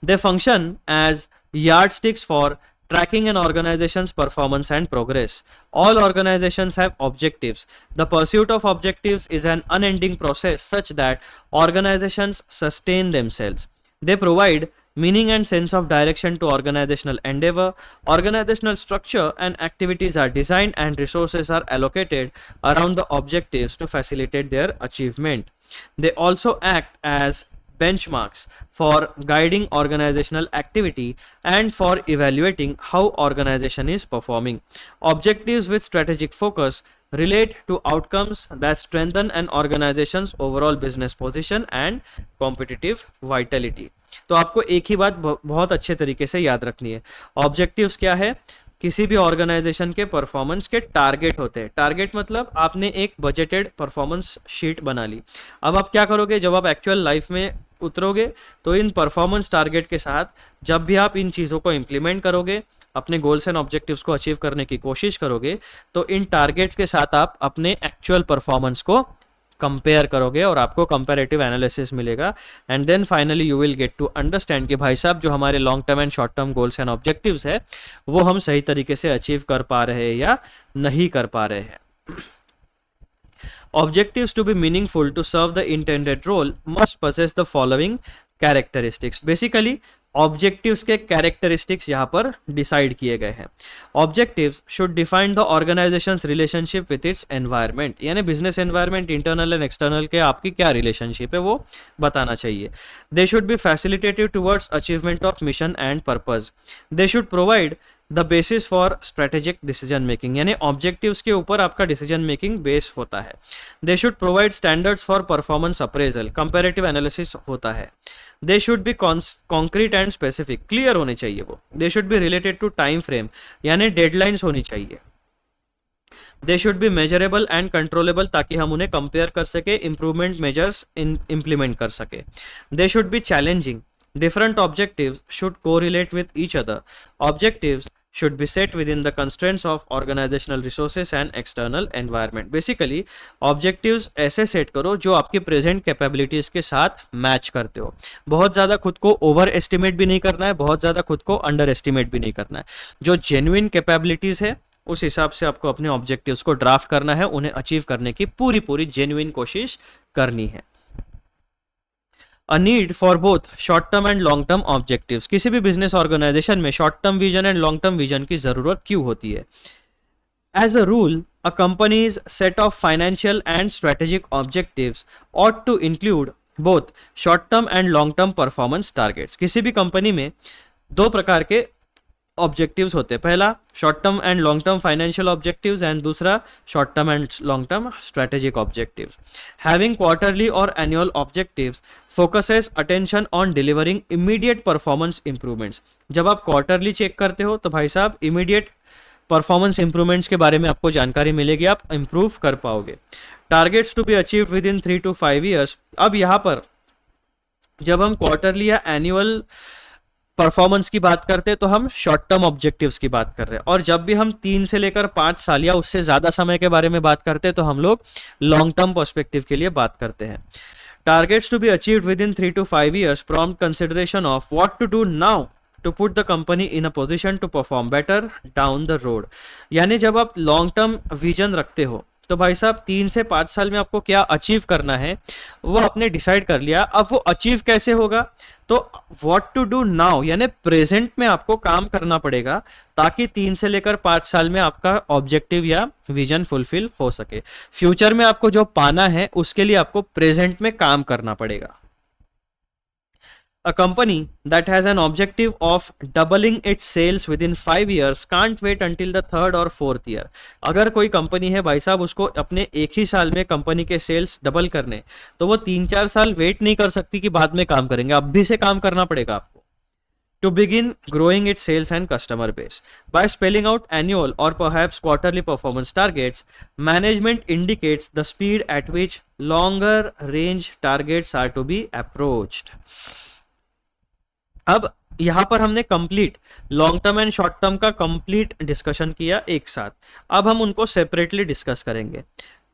They function as yardsticks for tracking an organization's performance and progress. All organizations have objectives. The pursuit of objectives is an unending process such that organizations sustain themselves. They provide meaning and sense of direction to organizational endeavor. Organizational structure and activities are designed and resources are allocated around the objectives to facilitate their achievement. They also act as benchmarks for guiding organizational activity and for evaluating how organization is performing. Objectives with strategic focus relate to outcomes that strengthen an organization's overall business position and competitive vitality. तो आपको एक ही बात बहुत अच्छे तरीके से याद रखनी है। ऑब्जेक्टिव्स क्या है? किसी भी ऑर्गेनाइजेशन के परफॉर्मेंस के टारगेट होते हैं। टारगेट मतलब आपने एक बजटेड परफॉर्मेंस शीट बना ली। अब आप क्या करोगे? जब आप एक्चुअल लाइफ में उतरोगे तो इन परफॉर्मेंस टारगेट के साथ जब भी आप इन चीज़ों को इम्प्लीमेंट करोगे, अपने गोल्स एंड ऑब्जेक्टिव्स को अचीव करने की कोशिश करोगे, तो इन टारगेट्स के साथ आप अपने एक्चुअल परफॉर्मेंस को कंपेयर करोगे और आपको कंपैरेटिव एनालिसिस मिलेगा, and then finally you will get to understand कि भाई साहब जो हमारे long term and short term goals and objectives है वो हम सही तरीके से अचीव कर पा रहे हैं या नहीं कर पा रहे हैं। Objectives to be meaningful to serve the intended role must possess the following characteristics. Basically, objectives के कैरेक्टरिस्टिक्स यहाँ पर डिसाइड किए गए हैं। Objectives should define the organization's relationship with its environment, यानी business environment internal and external के आपकी क्या रिलेशनशिप है वो बताना चाहिए। They should be facilitative towards achievement of mission and purpose. They should provide the basis for strategic decision making, यानी objectives के ऊपर आपका डिसीजन मेकिंग बेस होता है। They should provide standards for performance appraisal, comparative analysis होता है। They should be concrete and specific, clear होने चाहिए वो। They should be related to time frame, यानी डेडलाइंस होनी चाहिए। They should be measurable and controllable, ताकि हम उन्हें कंपेयर कर सके, इंप्रूवमेंट मेजर्स इम्प्लीमेंट कर सके। दे should B challenging, different objectives should correlate with each other. Objectives should be set within the constraints of organizational resources and external environment. Basically, objectives ऐसे set करो जो आपकी प्रेजेंट कैपेबिलिटीज के साथ match करते हो। बहुत ज़्यादा खुद को ओवर एस्टिमेट भी नहीं करना है, बहुत ज़्यादा खुद को अंडर एस्टिमेट भी नहीं करना है। जो जेन्युइन कैपेबिलिटीज है उस हिसाब से आपको अपने ऑब्जेक्टिव्स को ड्राफ्ट करना है, उन्हें अचीव करने की पूरी जेन्युइन कोशिश करनी है। A need for both short term and long term objectives, किसी भी बिजनेस ऑर्गेनाइजेशन में short term vision and long term vision की जरूरत क्यों होती है? As a rule, a company's set of financial and strategic objectives ought to include both short term and long term performance targets. किसी भी company में दो प्रकार के ऑब्जेक्टिव्स होते हैं, पहला short term and long term financial objectives and दूसरा short term and long term strategic objectives. Having quarterly और annual objectives focuses attention on delivering immediate performance improvements. जब आप क्वार्टरली चेक करते हो तो भाई साहब इमीडिएट परफॉर्मेंस इंप्रूवमेंट्स के बारे में आपको जानकारी मिलेगी, आप इंप्रूव कर पाओगे। Targets to be achieve within 3 to 5 years। अब यहाँ पर जब हम क्वार्टरली या एनुअल परफॉर्मेंस की बात करते हैं तो हम शॉर्ट टर्म ऑब्जेक्टिव्स की बात कर रहे हैं, और जब भी हम 3 से लेकर 5 साल या उससे ज्यादा समय के बारे में बात करते हैं तो हम लोग लॉन्ग टर्म पर्सपेक्टिव के लिए बात करते हैं। Targets to be achieved within 3 to 5 years prompt consideration of what to do now to put the company in a position to perform better down the road. यानी जब आप long term vision रखते हो तो भाई साहब 3 से 5 साल में आपको क्या अचीव करना है वो आपने डिसाइड कर लिया। अब वो अचीव कैसे होगा, तो व्हाट टू डू नाउ यानी प्रेजेंट में आपको काम करना पड़ेगा ताकि 3 से लेकर 5 साल में आपका ऑब्जेक्टिव या विजन फुलफिल हो सके। फ्यूचर में आपको जो पाना है उसके लिए आपको प्रेजेंट में काम करना पड़ेगा। A company that has an objective of doubling its sales within 5 years can't wait until the 3rd or 4th year. अगर कोई कंपनी है भाई साहब उसको अपने एक ही साल में कंपनी के सेल्स डबल करने, तो वो 3-4 साल वेट नहीं कर सकती कि बाद में काम करेंगे, अभी से काम करना पड़ेगा आपको। To begin growing its sales and customer base. By spelling out annual or perhaps quarterly performance targets, management indicates the speed at which longer range targets are to be approached. अब यहां पर हमने complete long term and short term का complete discussion किया एक साथ। अब हम उनको सेपरेटली डिस्कस करेंगे।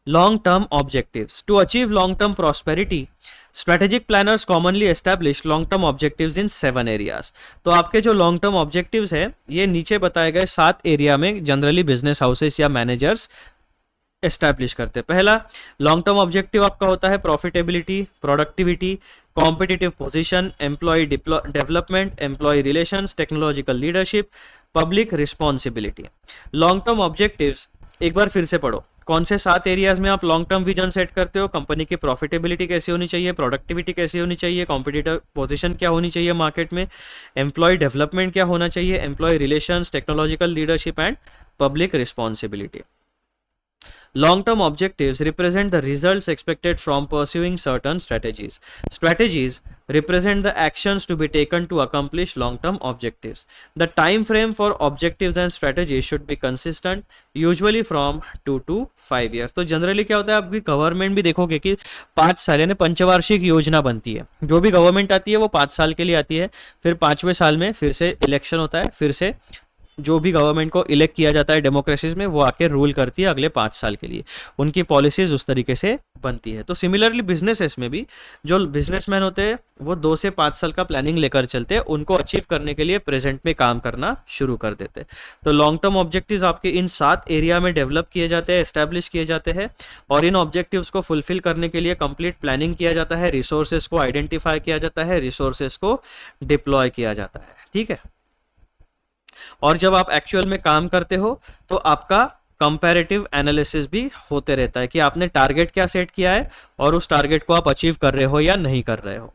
Long term objectives. To achieve long term prosperity, strategic planners commonly establish long term objectives in 7 areas. तो आपके जो लॉन्ग टर्म ऑब्जेक्टिव्स है ये नीचे बताए गए 7 एरिया में जनरली बिजनेस हाउसेस या मैनेजर्स एस्टैब्लिश करते हैं। पहला लॉन्ग टर्म ऑब्जेक्टिव आपका होता है profitability, productivity, competitive position, employee development, employee relations, technological leadership, public responsibility. Long term objectives एक बार फिर से पढ़ो, कौन से 7 एरियाज में आप लॉन्ग टर्म विजन सेट करते हो? कंपनी की प्रॉफिटेबिलिटी कैसी होनी चाहिए, प्रोडक्टिविटी कैसी होनी चाहिए, कॉम्पिटिटिव पोजीशन क्या होनी चाहिए मार्केट में, एम्प्लॉय डेवलपमेंट क्या होना चाहिए, employee relations, technological leadership and public responsibility. Long-term objectives represent the results expected from pursuing certain strategies. Strategies represent the actions to be taken to accomplish long-term objectives. The time frame for objectives and strategies should be consistent, usually from 2 to 5 years. तो generally क्या होता है, आपकी government भी देखोगे कि 5 साल यानी पंचवार्षिक योजना बनती है। जो भी गवर्नमेंट आती है वो 5 साल के लिए आती है, फिर 5वें साल में फिर से इलेक्शन होता है, फिर से जो भी गवर्नमेंट को इलेक्ट किया जाता है डेमोक्रेसीज में, वो आके रूल करती है अगले 5 साल के लिए, उनकी पॉलिसीज उस तरीके से बनती है। तो सिमिलरली बिजनेसेस में भी जो बिजनेसमैन होते हैं वो 2 से 5 साल का प्लानिंग लेकर चलते हैं, उनको अचीव करने के लिए प्रेजेंट में काम करना शुरू कर देते हैं। तो लॉन्ग टर्म ऑब्जेक्टिव्स आपके इन 7 एरिया में डेवलप किए जाते हैं, एस्टेब्लिश किए जाते हैं, और इन ऑब्जेक्टिव्स को फुलफिल करने के लिए कंप्लीट प्लानिंग किया जाता है, रिसोर्सेज को आइडेंटिफाई किया जाता है, रिसोर्सेज को डिप्लॉय किया जाता है, ठीक है। और जब आप एक्चुअल में काम करते हो तो आपका कंपैरेटिव एनालिसिस भी होते रहता है कि आपने टारगेट क्या सेट किया है और उस टारगेट को आप अचीव कर रहे हो या नहीं कर रहे हो।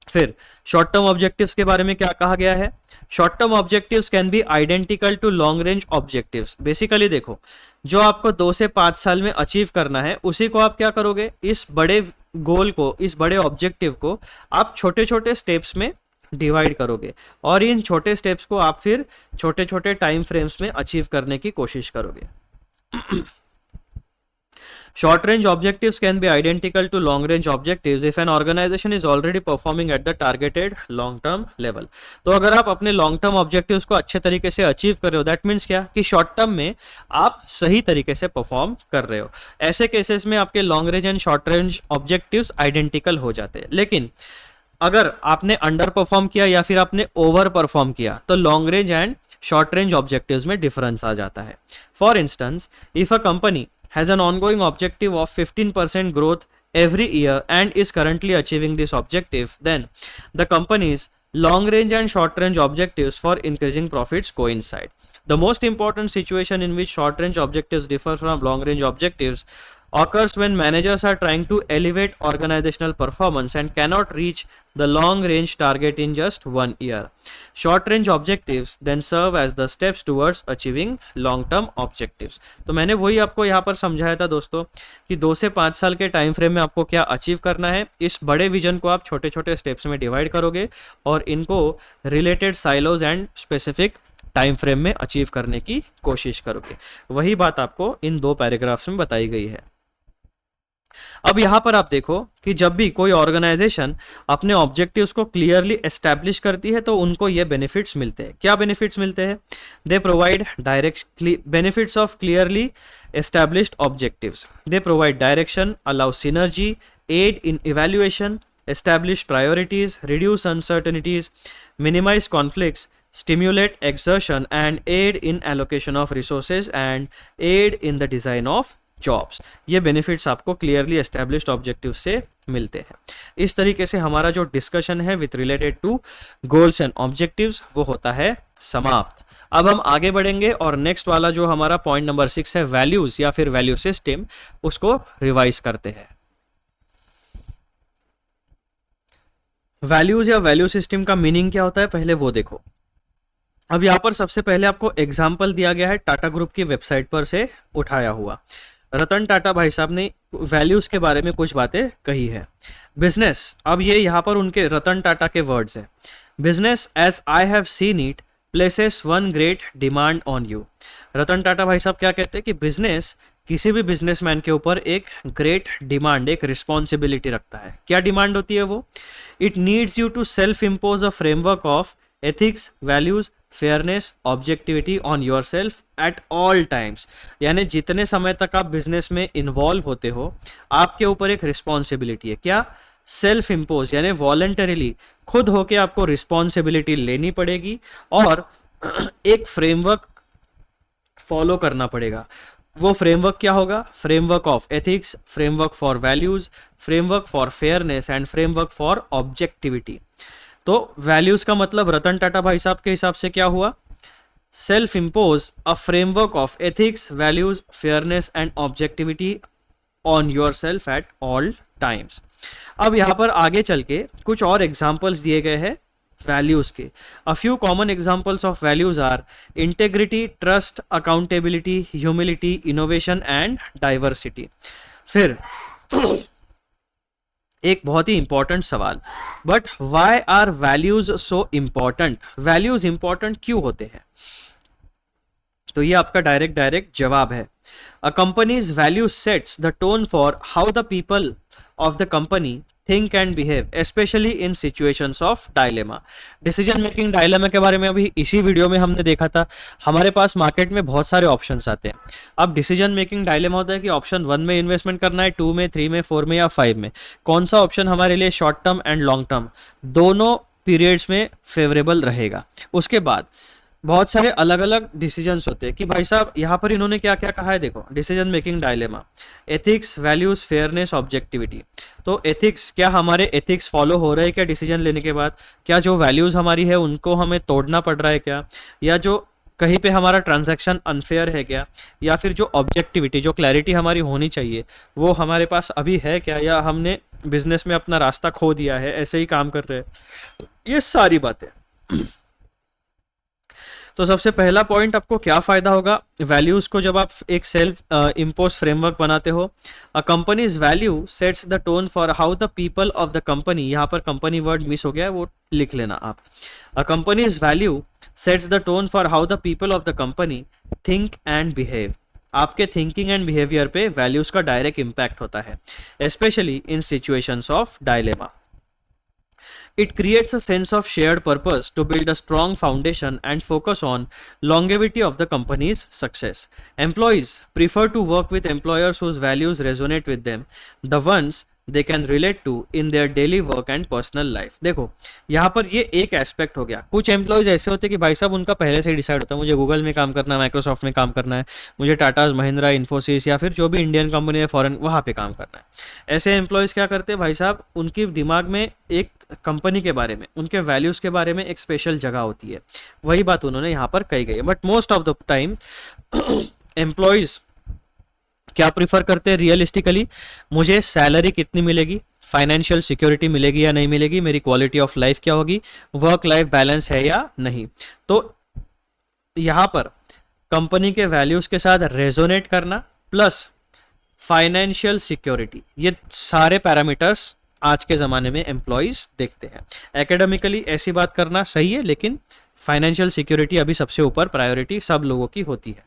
फिर शॉर्ट टर्म ऑब्जेक्टिव्स के बारे में क्या कहा गया है? Short term objectives can be identical to long range objectives. Basically देखो, जो आपको 2 से 5 साल में अचीव करना है उसी को आप क्या करोगे, इस बड़े गोल को, इस बड़े ऑब्जेक्टिव को आप छोटे छोटे स्टेप्स में डिवाइड करोगे और इन छोटे स्टेप्स को आप फिर छोटे छोटे टाइम फ्रेम्स में अचीव करने की कोशिश करोगे। Short range objectives can be identical to long range objectives if an organization is already performing at the targeted long term level। तो अगर आप अपने long term objectives को अच्छे तरीके से अचीव कर रहे हो, that means क्या कि शॉर्ट टर्म में आप सही तरीके से परफॉर्म कर रहे हो। ऐसे केसेस में आपके long range and short range objectives identical हो जाते हैं। लेकिन अगर आपने अंडर परफॉर्म किया या फिर आपने ओवर परफॉर्म किया तो long range and short range objectives में डिफरेंस आ जाता है। For instance, if a company has an ongoing objective of 15% growth every year and is currently achieving this objective, then the company's long range and short range objectives for increasing profits coincide. The most important situation in which short range objectives differ from long range objectives occurs when managers are trying to elevate organizational performance and cannot reach the long range target in just 1 year. Short range objectives then serve as the steps towards achieving long term objectives। तो मैंने वही आपको यहाँ पर समझाया था दोस्तों कि 2 से 5 साल के टाइम फ्रेम में आपको क्या अचीव करना है। इस बड़े विजन को आप छोटे छोटे स्टेप्स में डिवाइड करोगे और इनको related silos and specific time frame में अचीव करने की कोशिश करोगे। वही बात आपको इन 2 पैराग्राफ्स में बताई गई है। अब यहां पर आप देखो कि जब भी कोई ऑर्गेनाइजेशन अपने ऑब्जेक्टिव्स को क्लियरली एस्टैब्लिश करती है तो उनको ये बेनिफिट्स मिलते हैं। क्या बेनिफिट्स मिलते हैं? They provide direct benefits of clearly established objectives. They provide direction, allow synergy, aid in evaluation, establish priorities, reduce uncertainties, minimize conflicts, stimulate exertion and aid in allocation of resources and aid in the design of jobs. ये benefits आपको clearly established objective से मिलते हैं। इस तरीके से हमारा जो डिस्कशन है with related to goals and objectives वो होता है समाप्त। अब हम आगे बढ़ेंगे और नेक्स्ट वाला जो हमारा पॉइंट नंबर 6 है वैल्यूज या फिर वैल्यू सिस्टम, उसको रिवाइज करते हैं। वैल्यूज या वैल्यू सिस्टम का मीनिंग क्या होता है पहले वो देखो। अब यहां पर सबसे पहले आपको एग्जाम्पल दिया गया है टाटा ग्रुप की वेबसाइट पर से उठाया हुआ। रतन टाटा भाई साहब ने वैल्यूज के बारे में कुछ बातें कही है। बिजनेस, अब ये यहाँ पर उनके रतन टाटा के वर्ड्स है। Business as I have seen it places one great demand on you. Ratan Tata भाई साहब क्या कहते हैं कि बिजनेस किसी भी बिजनेसमैन के ऊपर एक ग्रेट डिमांड, एक रिस्पॉन्सिबिलिटी रखता है। क्या डिमांड होती है वो? It needs you to self impose a framework of ethics, values, fairness, objectivity on yourself at all times. यानी जितने समय तक आप बिजनेस में इन्वॉल्व होते हो आपके ऊपर एक रिस्पॉन्सिबिलिटी है। क्या? सेल्फ इम्पोज, यानी वॉलंटरीली खुद होके आपको रिस्पॉन्सिबिलिटी लेनी पड़ेगी और एक फ्रेमवर्क फॉलो करना पड़ेगा। वो फ्रेमवर्क क्या होगा? Framework of ethics, framework for values, framework for fairness and framework for objectivity. तो वैल्यूज का मतलब रतन टाटा भाई साहब के हिसाब से क्या हुआ? Self impose a framework of ethics, values, fairness and objectivity on yourself at all times. अब यहां पर आगे चल के कुछ और एग्जाम्पल्स दिए गए हैं वैल्यूज के। A few common examples of values are integrity, trust, accountability, humility, innovation and diversity. फिर एक बहुत ही इंपॉर्टेंट सवाल, but why are values so important? Values important क्यों होते हैं? तो ये आपका डायरेक्ट जवाब है। A company's value sets the tone for how the people of the company think and behave, especially in situations of dilemma. Decision making dilemma के बारे में अभी इसी वीडियो में हमने देखा था। हमारे पास मार्केट में बहुत सारे ऑप्शंस आते हैं। अब डिसीजन मेकिंग डायलेमा होता है कि ऑप्शन 1 में इन्वेस्टमेंट करना है, 2 में, 3 में, 4 में या 5 में। कौन सा ऑप्शन हमारे लिए short term and long term दोनों पीरियड्स में फेवरेबल रहेगा। उसके बाद बहुत सारे अलग अलग डिसीजंस होते हैं कि भाई साहब यहाँ पर इन्होंने क्या क्या कहा है। देखो, decision making dilemma, ethics, values, fairness, objectivity. तो एथिक्स, क्या हमारे एथिक्स फॉलो हो रहे हैं क्या डिसीजन लेने के बाद? क्या जो वैल्यूज हमारी है उनको हमें तोड़ना पड़ रहा है क्या? या जो कहीं पे हमारा ट्रांजैक्शन अनफेयर है क्या? या फिर जो ऑब्जेक्टिविटी, जो क्लैरिटी हमारी होनी चाहिए वो हमारे पास अभी है क्या? या हमने बिजनेस में अपना रास्ता खो दिया है, ऐसे ही काम कर रहे हैं? ये सारी बातें। तो सबसे पहला पॉइंट, आपको क्या फायदा होगा वैल्यूज को जब आप एक सेल्फ इम्पोज फ्रेमवर्क बनाते हो? A company's value sets the tone for how the people of the company, यहाँ पर कंपनी वर्ड मिस हो गया है, वो लिख लेना आप। A company's value sets the tone for how the people of the company think and behave. आपके थिंकिंग एंड बिहेवियर पे वैल्यूज का डायरेक्ट इम्पैक्ट होता है, specially in situations of dilemma. It creates a sense of shared purpose to build a strong foundation and focus on longevity of the company's success. Employees prefer to work with employers whose values resonate with them, the ones they can relate to in their daily work and personal life. देखो, यहाँ पर ये एक aspect हो गया। कुछ employees ऐसे होते हैं कि भाई साहब उनका पहले से ही डिसाइड होता है, मुझे गूगल में काम करना है, माइक्रोसॉफ्ट में काम करना है, मुझे टाटा, महिंद्रा, इन्फोसिस या फिर जो भी इंडियन कंपनी है फॉरेन, वहाँ पे काम करना है। ऐसे एम्प्लॉयज़ क्या करते हैं भाई साहब, उनके दिमाग में एक कंपनी के बारे में, उनके वैल्यूज़ के बारे में एक स्पेशल जगह होती है। वही बात उन्होंने यहाँ पर कही गई है। But most of the time employees क्या प्रीफर करते हैं रियलिस्टिकली? मुझे सैलरी कितनी मिलेगी, फाइनेंशियल सिक्योरिटी मिलेगी या नहीं मिलेगी, मेरी क्वालिटी ऑफ लाइफ क्या होगी, वर्क लाइफ बैलेंस है या नहीं। तो यहाँ पर कंपनी के वैल्यूज के साथ रेजोनेट करना प्लस फाइनेंशियल सिक्योरिटी, ये सारे पैरामीटर्स आज के ज़माने में एम्प्लॉयज़ देखते हैं। एकेडमिकली ऐसी बात करना सही है, लेकिन फाइनेंशियल सिक्योरिटी अभी सबसे ऊपर प्रायोरिटी सब लोगों की होती है।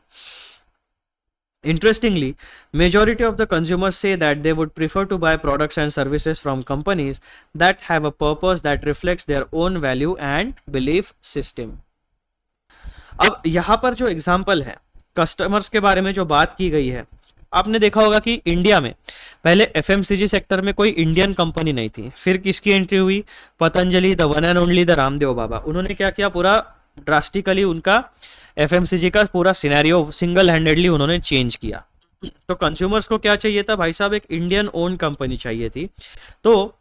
Interestingly, majority of the consumers say that they would prefer to buy products and services from companies that have a purpose that reflects their own value and belief system. अब यहाँ पर जो एग्जाम्पल है कस्टमर्स के बारे में जो बात की गई है, आपने देखा होगा कि इंडिया में पहले एफएमसीजी सेक्टर में कोई इंडियन कंपनी नहीं थी। फिर किसकी एंट्री हुई? Patanjali, the one and only, the Ramdev Baba. उन्होंने क्या किया, पूरा ड्रास्टिकली उनका एफएमसीजी का पूरा सिनेरियो सिंगल हैंडेडली उन्होंने चेंज किया। तो कंज्यूमर्स को क्या चाहिए था भाई साहब? एक इंडियन ओन कंपनी चाहिए थी। तो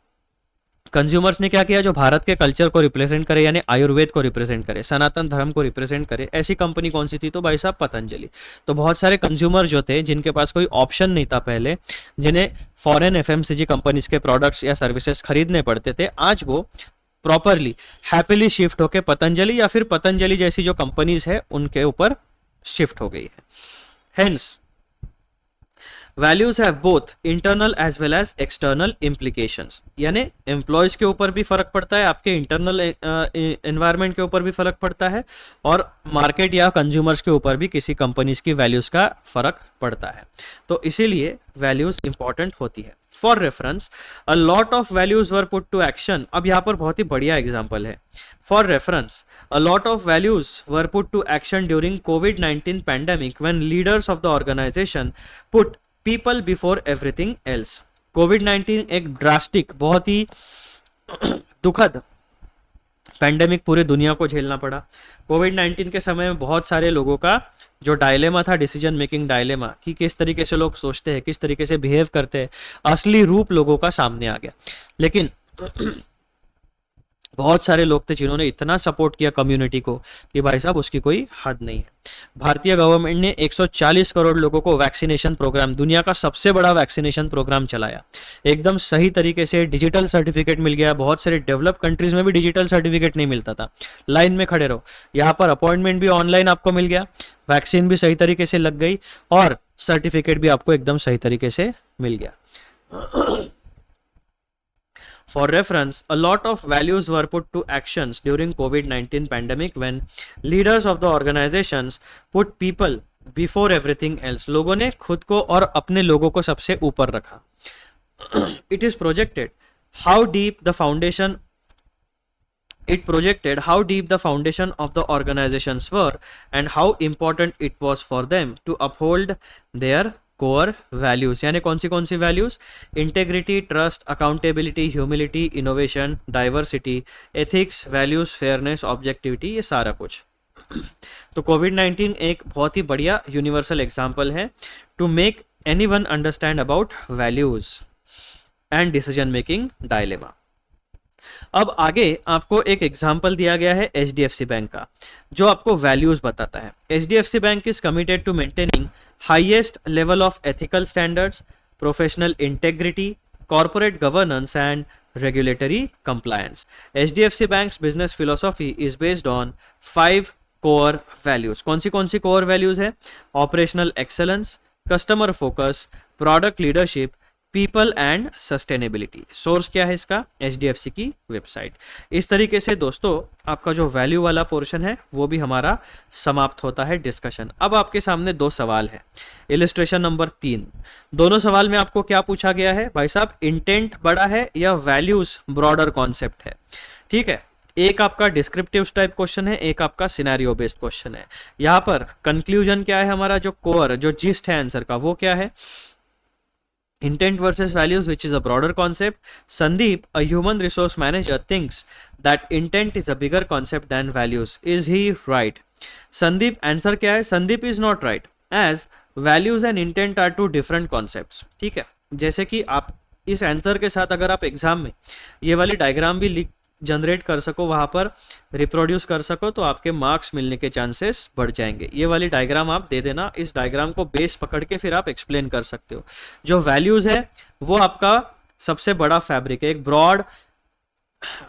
कंज्यूमर्स ने क्या किया, जो भारत के कल्चर को रिप्रेजेंट करे, यानी आयुर्वेद को रिप्रेजेंट करे, सनातन धर्म को रिप्रेजेंट करे, ऐसी कंपनी कौन सी थी? तो भाई साहब पतंजलि। तो बहुत सारे कंज्यूमर जो थे, जिनके पास कोई ऑप्शन नहीं था पहले, जिन्हें फॉरेन एफएमसीजी कंपनीज के प्रोडक्ट्स या सर्विसेज खरीदने पड़ते थे, आज वो प्रॉपरली हैप्पीली शिफ्ट होके पतंजलि या फिर पतंजलि जैसी जो कंपनीज है उनके ऊपर शिफ्ट हो गई है। Hence values have both internal as well as external implications, यानी एम्प्लॉयज के ऊपर भी फर्क पड़ता है, आपके इंटरनल एनवायरनमेंट के ऊपर भी फर्क पड़ता है, और मार्केट या कंज्यूमर्स के ऊपर भी किसी कंपनीज की वैल्यूज का फर्क पड़ता है। तो इसीलिए वैल्यूज इंपॉर्टेंट होती है। For reference, a lot of values were put to action. अब यहाँ पर बहुत ही बढ़िया एग्जाम्पल है। For reference, a lot of values were put to action during कोविड-19 pandemic when leaders of the organization put people before everything else. कोविड-19 एक ड्रास्टिक, बहुत ही दुखद पैंडेमिक पूरे दुनिया को झेलना पड़ा। कोविड-19 के समय में बहुत सारे लोगों का जो डायलेमा था, डिसीजन मेकिंग डायलेमा, कि किस तरीके से लोग सोचते हैं, किस तरीके से बिहेव करते हैं, असली रूप लोगों का सामने आ गया। लेकिन बहुत सारे लोग थे जिन्होंने इतना सपोर्ट किया कम्युनिटी को कि भाई साहब उसकी कोई हद नहीं है। भारतीय गवर्नमेंट ने 140 करोड़ लोगों को वैक्सीनेशन प्रोग्राम, दुनिया का सबसे बड़ा वैक्सीनेशन प्रोग्राम चलाया, एकदम सही तरीके से। डिजिटल सर्टिफिकेट मिल गया। बहुत सारे डेवलप कंट्रीज में भी डिजिटल सर्टिफिकेट नहीं मिलता था, लाइन में खड़े रहो। यहाँ पर अपॉइंटमेंट भी ऑनलाइन आपको मिल गया, वैक्सीन भी सही तरीके से लग गई और सर्टिफिकेट भी आपको एकदम सही तरीके से मिल गया। For reference, a lot of values were put to actions during COVID-19 pandemic when leaders of the organizations put people before everything else. लोगों ने खुद को और अपने लोगों को सबसे ऊपर रखा। It is projected how deep the foundation it projected how deep the foundation of the organizations were and how important it was for them to uphold their core values. यानी कौन सी values? Integrity, trust, accountability, humility, innovation, diversity, ethics, values, fairness, objectivity, ये सारा कुछ. तो कोविड-19 एक बहुत ही बढ़िया यूनिवर्सल एग्जाम्पल है to make anyone understand about values and decision making dilemma. अब आगे आपको एक एग्जाम्पल दिया गया है HDFC बैंक का, जो आपको वैल्यूज बताता है. HDFC bank is committed to maintaining highest level of ethical standards, professional integrity, corporate governance and regulatory compliance. HDFC bank's business philosophy is based on 5 core values. कौन सी कोर वैल्यूज है? Operational excellence, customer focus, product leadership, people and sustainability. Source क्या है इसका? HDFC की website. इस तरीके से दोस्तों आपका जो वैल्यू वाला पोर्शन है वो भी हमारा समाप्त होता है डिस्कशन. अब आपके सामने 2 सवाल है. Illustration number 3. दोनों सवाल में आपको क्या पूछा गया है? भाई साहब, इंटेंट बड़ा है या वैल्यूज ब्रॉडर कॉन्सेप्ट है? ठीक है, एक आपका डिस्क्रिप्टिव टाइप क्वेश्चन है, एक आपका सिनेरियो बेस्ड क्वेश्चन है. यहाँ पर कंक्लूजन क्या है? हमारा जो कोर, जो जिस्ट है आंसर का, वो क्या है? Intent versus values, which is a broader concept. Sandeep, a human resource manager, thinks that intent is a bigger concept than values. Is he right? Sandeep, answer क्या है? Sandeep is not right, as values and intent are two different concepts. ठीक है, जैसे कि आप इस answer के साथ अगर आप एग्जाम में ये वाली डायग्राम भी लिख जनरेट कर सको, वहाँ पर रिप्रोड्यूस कर सको, तो आपके मार्क्स मिलने के चांसेस बढ़ जाएंगे. ये वाली डायग्राम आप दे देना, इस डायग्राम को बेस पकड़ के फिर आप एक्सप्लेन कर सकते हो. जो वैल्यूज है वो आपका सबसे बड़ा फैब्रिक है, एक ब्रॉड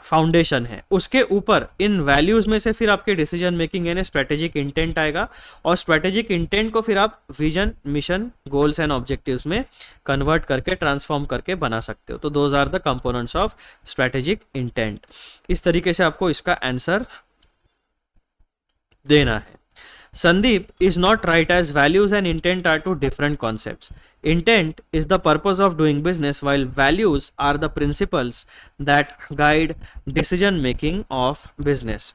फाउंडेशन है. उसके ऊपर इन वैल्यूज में से फिर आपके डिसीजन मेकिंग यानी स्ट्रेटेजिक इंटेंट आएगा, और स्ट्रेटेजिक इंटेंट को फिर आप vision, mission, goals and objectives में कन्वर्ट करके, ट्रांसफॉर्म करके बना सकते हो. तो those are the components of strategic intent. इस तरीके से आपको इसका आंसर देना है. Sandeep is not right, as values and intent are two different concepts. Intent is the purpose of doing business, while values are the principles that guide decision making of business.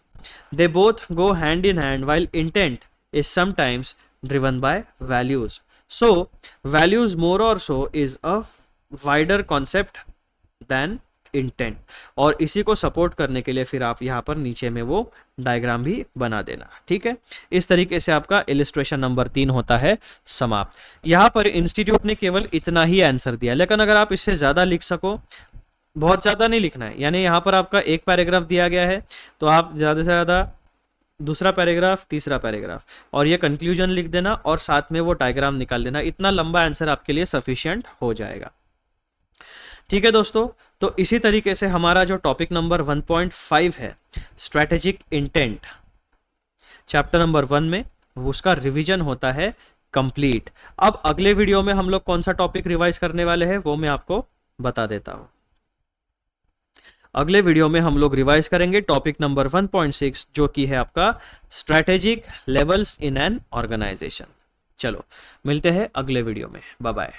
They both go hand in hand, while intent is sometimes driven by values. So, values more or so is a wider concept than intent. और इसी को support करने के लिए फिर आप यहाँ पर नीचे में वो डायग्राम भी बना देना. ठीक है, इस तरीके से आपका इलिस्ट्रेशन नंबर 3 होता है समाप्त. यहाँ पर इंस्टीट्यूट ने केवल इतना ही आंसर दिया, लेकिन अगर आप इससे ज्यादा लिख सको, बहुत ज्यादा नहीं लिखना है, यानी यहाँ पर आपका एक पैराग्राफ दिया गया है तो आप ज्यादा से ज्यादा दूसरा पैराग्राफ, तीसरा पैराग्राफ और ये कंक्लूजन लिख देना, और साथ में वो डायग्राम निकाल देना. इतना लंबा आंसर आपके लिए सफिशिएंट हो जाएगा. ठीक है दोस्तों, तो इसी तरीके से हमारा जो टॉपिक नंबर 1.5 है, स्ट्रेटेजिक इंटेंट, चैप्टर नंबर 1 में, उसका रिवीजन होता है कंप्लीट. अब अगले वीडियो में हम लोग कौन सा टॉपिक रिवाइज करने वाले हैं वो मैं आपको बता देता हूं. अगले वीडियो में हम लोग रिवाइज करेंगे टॉपिक नंबर 1.6, जो कि है आपका strategic levels in an organisation. चलो मिलते हैं अगले वीडियो में. Bye bye.